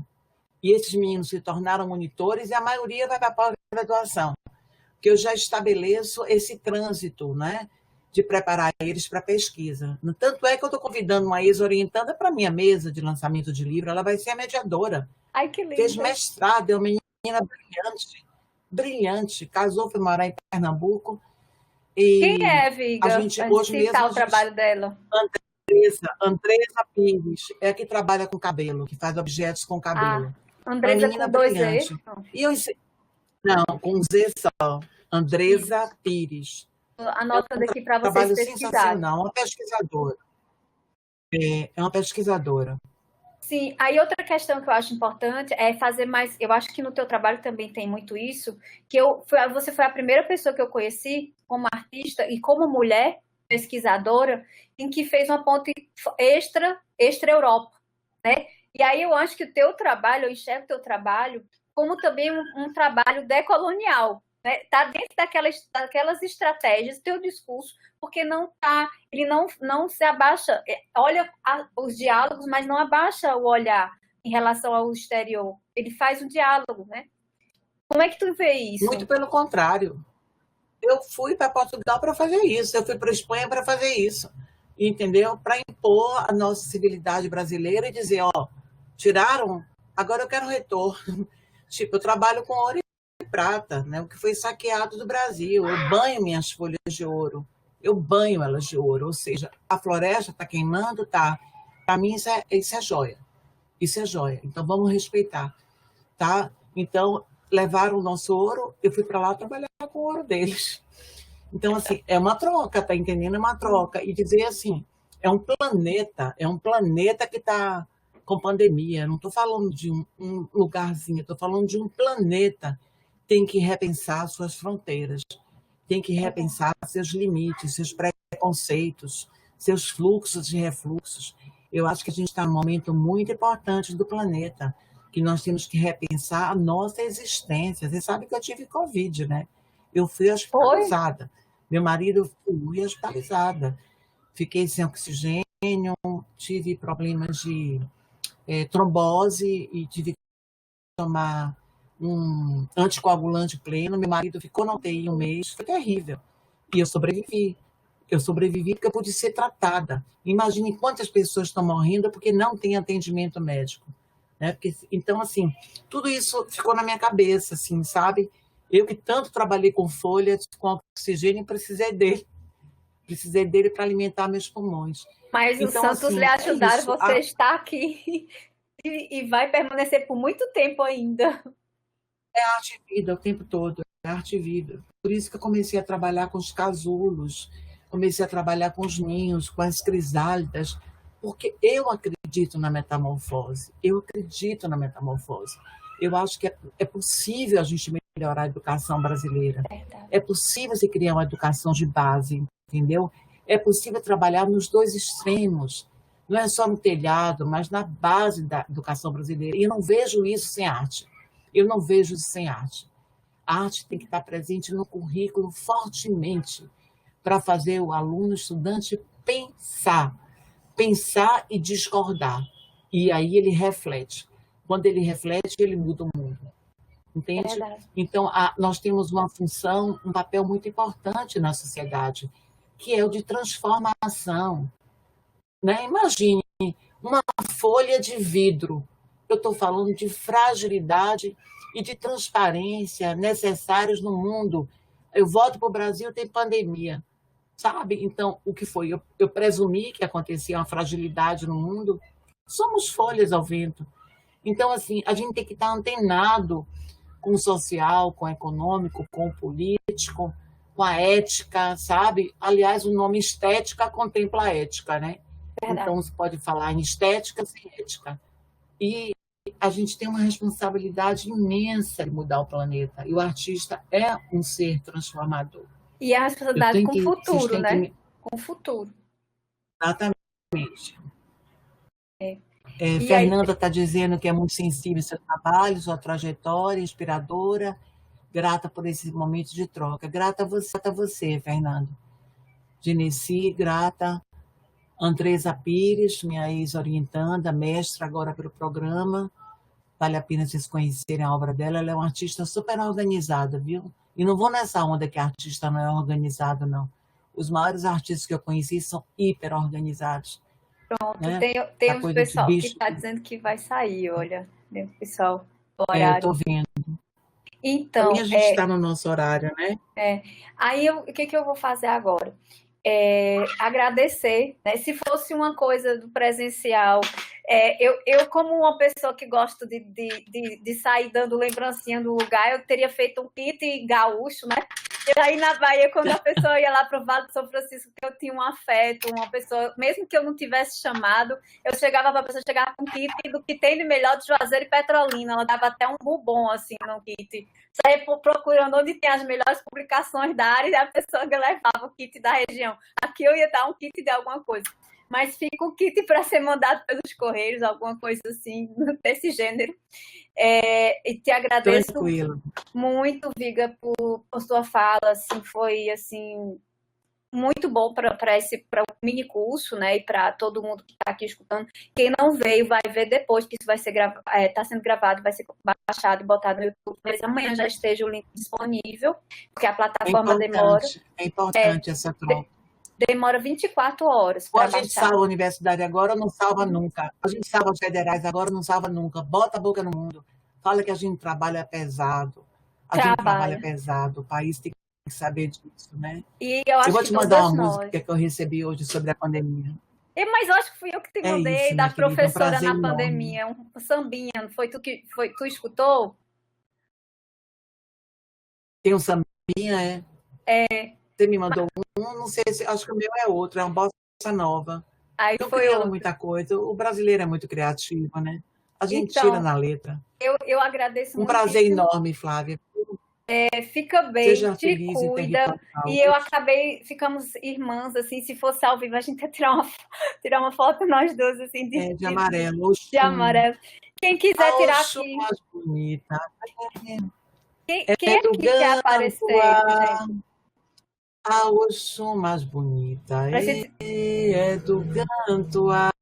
E esses meninos se tornaram monitores e a maioria vai para a pós-graduação. Porque eu já estabeleço esse trânsito, né, de preparar eles para a pesquisa. Tanto é que eu estou convidando uma ex-orientanda para a minha mesa de lançamento de livro. Ela vai ser a mediadora. Ai, que linda. Fez mestrado, é uma menina brilhante, casou, foi morar em Pernambuco. E quem é, Viga? A gente hoje mesmo o trabalho dela. Andresa Pires, é a que trabalha com cabelo, que faz objetos com cabelo. Andresa com 2 E? E eu não, com Z só. Andresa Pires. Anotando aqui para vocês trabalho pesquisarem. Sensacional, uma pesquisadora. É uma pesquisadora. Sim, aí outra questão que eu acho importante é fazer mais, eu acho que no teu trabalho também tem muito isso, que você foi a primeira pessoa que eu conheci como artista e como mulher pesquisadora em que fez uma ponte extra-Europa, né? E aí eu acho que o teu trabalho, eu enxergo o teu trabalho como também um trabalho decolonial, né? Tá dentro daquelas estratégias, teu discurso, porque ele não se abaixa, olha os diálogos, mas não abaixa o olhar em relação ao exterior. Ele faz um diálogo, né? Como é que tu vê isso? Muito pelo contrário. Eu fui para Portugal para fazer isso, eu fui para a Espanha para fazer isso, entendeu? Para impor a nossa civilidade brasileira e dizer, ó, tiraram, agora eu quero retorno. Tipo, eu trabalho com ouro e prata, né? O que foi saqueado do Brasil. Eu banho minhas folhas de ouro, eu banho elas de ouro, ou seja, a floresta está queimando, tá? Para mim isso é joia, isso é joia. Então vamos respeitar, tá? Então levaram o nosso ouro, eu fui para lá trabalhar com o ouro deles. Então, assim, é uma troca, tá entendendo? É uma troca. E dizer assim, é um planeta que está com pandemia. Eu não estou falando de um lugarzinho, estou falando de um planeta. Tem que repensar suas fronteiras, tem que repensar seus limites, seus preconceitos, seus fluxos e refluxos. Eu acho que a gente está num momento muito importante do planeta, que nós temos que repensar a nossa existência. Você sabe que eu tive Covid, né? Eu fui Foi? hospitalizada. Meu marido foi hospitalizada. Fiquei sem oxigênio, tive problemas de trombose e tive que tomar um anticoagulante pleno. Meu marido ficou na UTI um mês, foi terrível. E eu sobrevivi. Eu sobrevivi porque eu pude ser tratada. Imagine quantas pessoas estão morrendo porque não tem atendimento médico. Né? Porque, então, assim, tudo isso ficou na minha cabeça, assim, sabe? Eu que tanto trabalhei com folhas, com oxigênio, precisei dele para alimentar meus pulmões. Mas os Então, santos lhe assim, é ajudaram, isso. você está aqui e vai permanecer por muito tempo ainda. É arte e vida o tempo todo, é arte e vida. Por isso que eu comecei a trabalhar com os casulos, comecei a trabalhar com os ninhos, com as crisálidas, porque eu acredito na metamorfose, eu acredito na metamorfose. Eu acho que é possível a gente melhorar a educação brasileira, é possível se criar uma educação de base, entendeu? É possível trabalhar nos dois extremos, não é só no telhado, mas na base da educação brasileira. E eu não vejo isso sem arte. Eu não vejo isso sem arte. A arte tem que estar presente no currículo fortemente para fazer o aluno, o estudante pensar e discordar. E aí ele reflete. Quando ele reflete, ele muda o mundo. Entende? Então, nós temos uma função, um papel muito importante na sociedade, que é o de transformação. Né? Imagine uma folha de vidro. Eu estou falando de fragilidade e de transparência necessários no mundo. Eu volto para o Brasil, tem pandemia, sabe? Então, o que foi? Eu presumi que acontecia uma fragilidade no mundo. Somos folhas ao vento. Então, assim, a gente tem que estar antenado com o social, com o econômico, com o político, com a ética, sabe? Aliás, o nome estética contempla a ética, né? Então, você pode falar em estética sem ética. E a gente tem uma responsabilidade imensa de mudar o planeta. E o artista é um ser transformador. E a responsabilidade com o futuro, né? Com o futuro. Exatamente. Fernanda está dizendo que é muito sensível ao seu trabalho, sua trajetória, inspiradora, grata por esse momento de troca. Grata a você, Fernanda. Genesi, grata. Andresa Pires, minha ex-orientanda, mestra agora pelo programa. Vale a pena vocês conhecerem a obra dela. Ela é uma artista super organizada, viu? E não vou nessa onda que artista não é organizado, não. Os maiores artistas que eu conheci são hiper organizados. Pronto, né? Tem um pessoal que está dizendo que vai sair, olha. Tem um pessoal do horário. Estou vendo. Então, a gente está no nosso horário, né? Aí, o que eu vou fazer agora? Agradecer, né? Se fosse uma coisa do presencial, eu como uma pessoa que gosto de sair dando lembrancinha do lugar, eu teria feito um kit gaúcho, né? E aí na Bahia, quando a pessoa ia lá para o Vale de São Francisco, que eu tinha um afeto, uma pessoa, mesmo que eu não tivesse chamado, eu chegava para a pessoa, chegava com um kit do que tem de melhor de Juazeiro e Petrolina, ela dava até um bubom assim no kit. Saí procurando onde tem as melhores publicações da área e a pessoa que levava o kit da região. Aqui eu ia dar um kit de alguma coisa. Mas fica o kit para ser mandado pelos Correios, alguma coisa assim, desse gênero. E te agradeço muito, Viga, por sua fala. Assim, foi assim, muito bom para o mini curso, né? E para todo mundo que está aqui escutando. Quem não veio vai ver depois, que isso vai ser tá sendo gravado, vai ser baixado e botado no YouTube. Mas amanhã já esteja o link disponível, porque a plataforma demora. É importante essa troca. Demora 24 horas Ou para a gente baixar. salva a universidade agora ou não salva nunca. A gente salva os federais agora ou não salva nunca. Bota a boca no mundo. Fala que a gente trabalha pesado. Gente trabalha pesado. O país tem que saber disso, né? E eu vou te mandar uma música que eu recebi hoje sobre a pandemia. Mas eu acho que fui eu que te mandei, isso, da professora na pandemia. Um sambinha, não foi tu que tu escutou? Tem um sambinha, Você me mandou não sei se, acho que o meu é outro, é um bossa nova. Aí eu foi criando muita coisa. O brasileiro é muito criativo, né? A gente então, tira na letra. Eu agradeço muito. Um prazer enorme, Flávia. Fica bem, Seja te cuida. E eu ficamos irmãs, assim, se fosse ao vivo, a gente ia tirar uma foto nós duas, assim, de amarelo. De amarelo. Quem quiser tirar aqui. Mais bonita. Quem aqui quer aparecer, gente? A Oxum mais bonita é do canto a...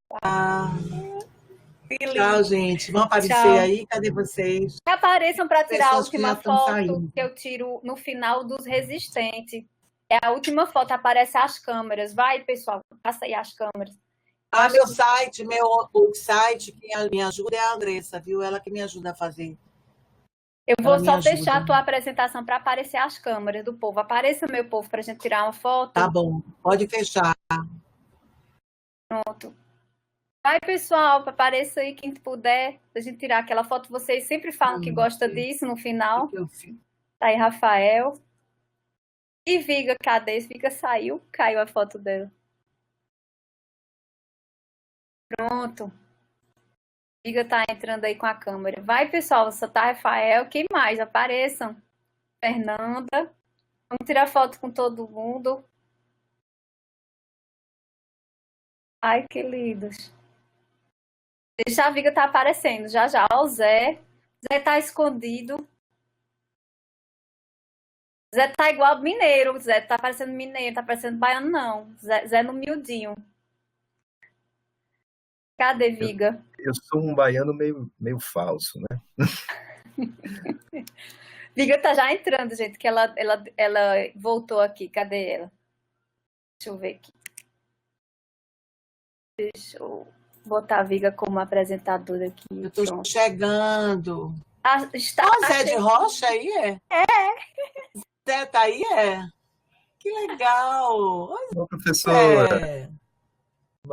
Tchau, gente. Vão aparecer aí? Cadê vocês? Apareçam para tirar a última foto que eu tiro no final dos Resistentes. É a última foto, aparece as câmeras. Vai, pessoal, passa aí as câmeras. Meu site, o site, quem me ajuda é a Andressa, viu? Ela que me ajuda a fazer. Eu vou só fechar a tua apresentação para aparecer as câmeras do povo. Apareça, meu povo, para a gente tirar uma foto. Tá bom, pode fechar. Pronto. Vai, pessoal, apareça aí quem puder, a gente tirar aquela foto. Vocês sempre falam que gosta disso no final. Tá aí, Rafael. E Viga, cadê? Viga saiu, caiu a foto dela. Pronto. Viga tá entrando aí com a câmera. Vai, pessoal, só tá Rafael. Quem mais? Apareçam. Fernanda. Vamos tirar foto com todo mundo. Ai, que lindos. Deixa a Viga tá aparecendo. Já. Ó, o Zé. Zé tá escondido. Zé tá igual mineiro. Zé tá parecendo mineiro, tá parecendo baiano, não. Zé no miudinho. Cadê, Viga? Eu sou um baiano meio falso, né? Viga tá já entrando, gente, que ela voltou aqui. Cadê ela? Deixa eu ver aqui. Deixa eu botar a Viga como apresentadora aqui. Eu tô chegando. Está Zé de Rocha aí, Zé tá aí, Que legal. Ô, professora.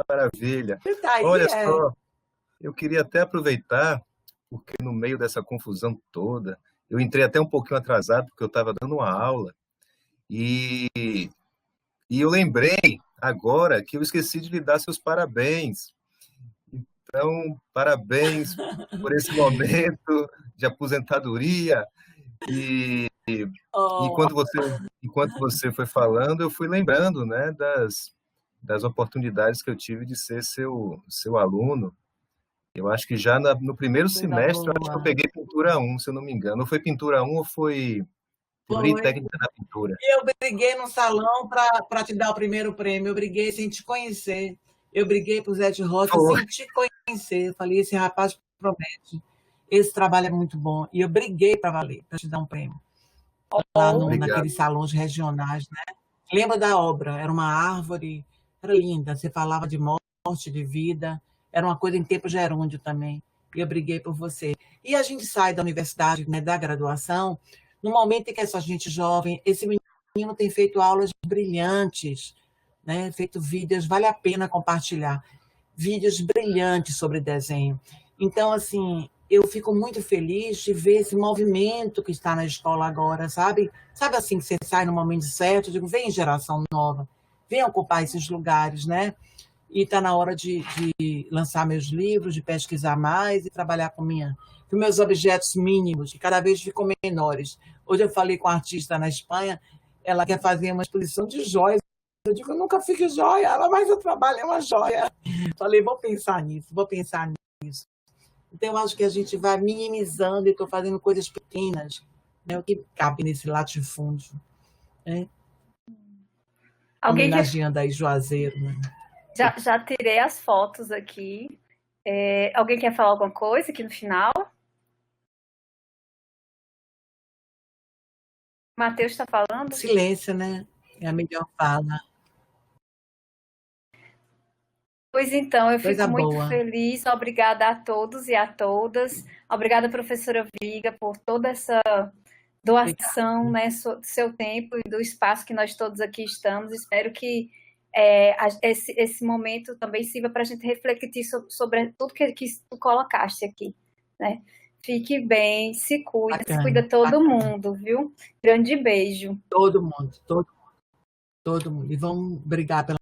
Maravilha. Tá aí, olha só, eu queria até aproveitar, porque no meio dessa confusão toda, eu entrei até um pouquinho atrasado, porque eu estava dando uma aula, e eu lembrei agora que eu esqueci de lhe dar seus parabéns. Então, parabéns por esse momento de aposentadoria. E enquanto você foi falando, eu fui lembrando, né, das oportunidades que eu tive de ser seu aluno. Eu acho que já no primeiro semestre, eu acho que eu peguei pintura 1, se eu não me engano. Ou foi pintura 1 ou foi técnica da pintura? Eu briguei no salão para te dar o primeiro prêmio. Eu briguei sem te conhecer. Eu briguei pro Zé de Rocha sem te conhecer. Eu falei, esse rapaz promete. Esse trabalho é muito bom. E eu briguei para valer, para te dar um prêmio. Lá naqueles salões regionais, né? Lembra da obra? Era uma árvore, era linda. Você falava de morte, de vida. Era uma coisa em tempo gerúndio também. E eu briguei por você. E a gente sai da universidade, né, da graduação, no momento em que essa gente jovem, esse menino tem feito aulas brilhantes, né, feito vídeos, vale a pena compartilhar. Vídeos brilhantes sobre desenho. Então, assim, eu fico muito feliz de ver esse movimento que está na escola agora, sabe? Sabe assim, que você sai no momento certo, eu digo, vem geração nova, vem ocupar esses lugares, né? E está na hora de lançar meus livros, de pesquisar mais e trabalhar com meus objetos mínimos, que cada vez ficam menores. Hoje eu falei com uma artista na Espanha, ela quer fazer uma exposição de joias. Eu digo, eu nunca fiz joia, mas eu trabalho é uma joia. Falei, vou pensar nisso. Então, eu acho que a gente vai minimizando e estou fazendo coisas pequenas, né, o que cabe nesse latifúndio. Né? Alguém quer... Homenageando aí Juazeiro, né? Já tirei as fotos aqui. Alguém quer falar alguma coisa aqui no final? Matheus está falando? Silêncio, né? É a melhor fala. Pois então, eu Coisa fico muito boa. feliz. Obrigada a todos e a todas. Obrigada, professora Viga, por toda essa doação, né, do seu tempo e do espaço que nós todos aqui estamos. Espero que esse momento também sirva para a gente refletir sobre tudo que tu colocaste aqui, né? Fique bem, se cuida, Bacana, se cuida todo bacana. mundo, viu? Grande beijo. Todo mundo. E vamos brigar pela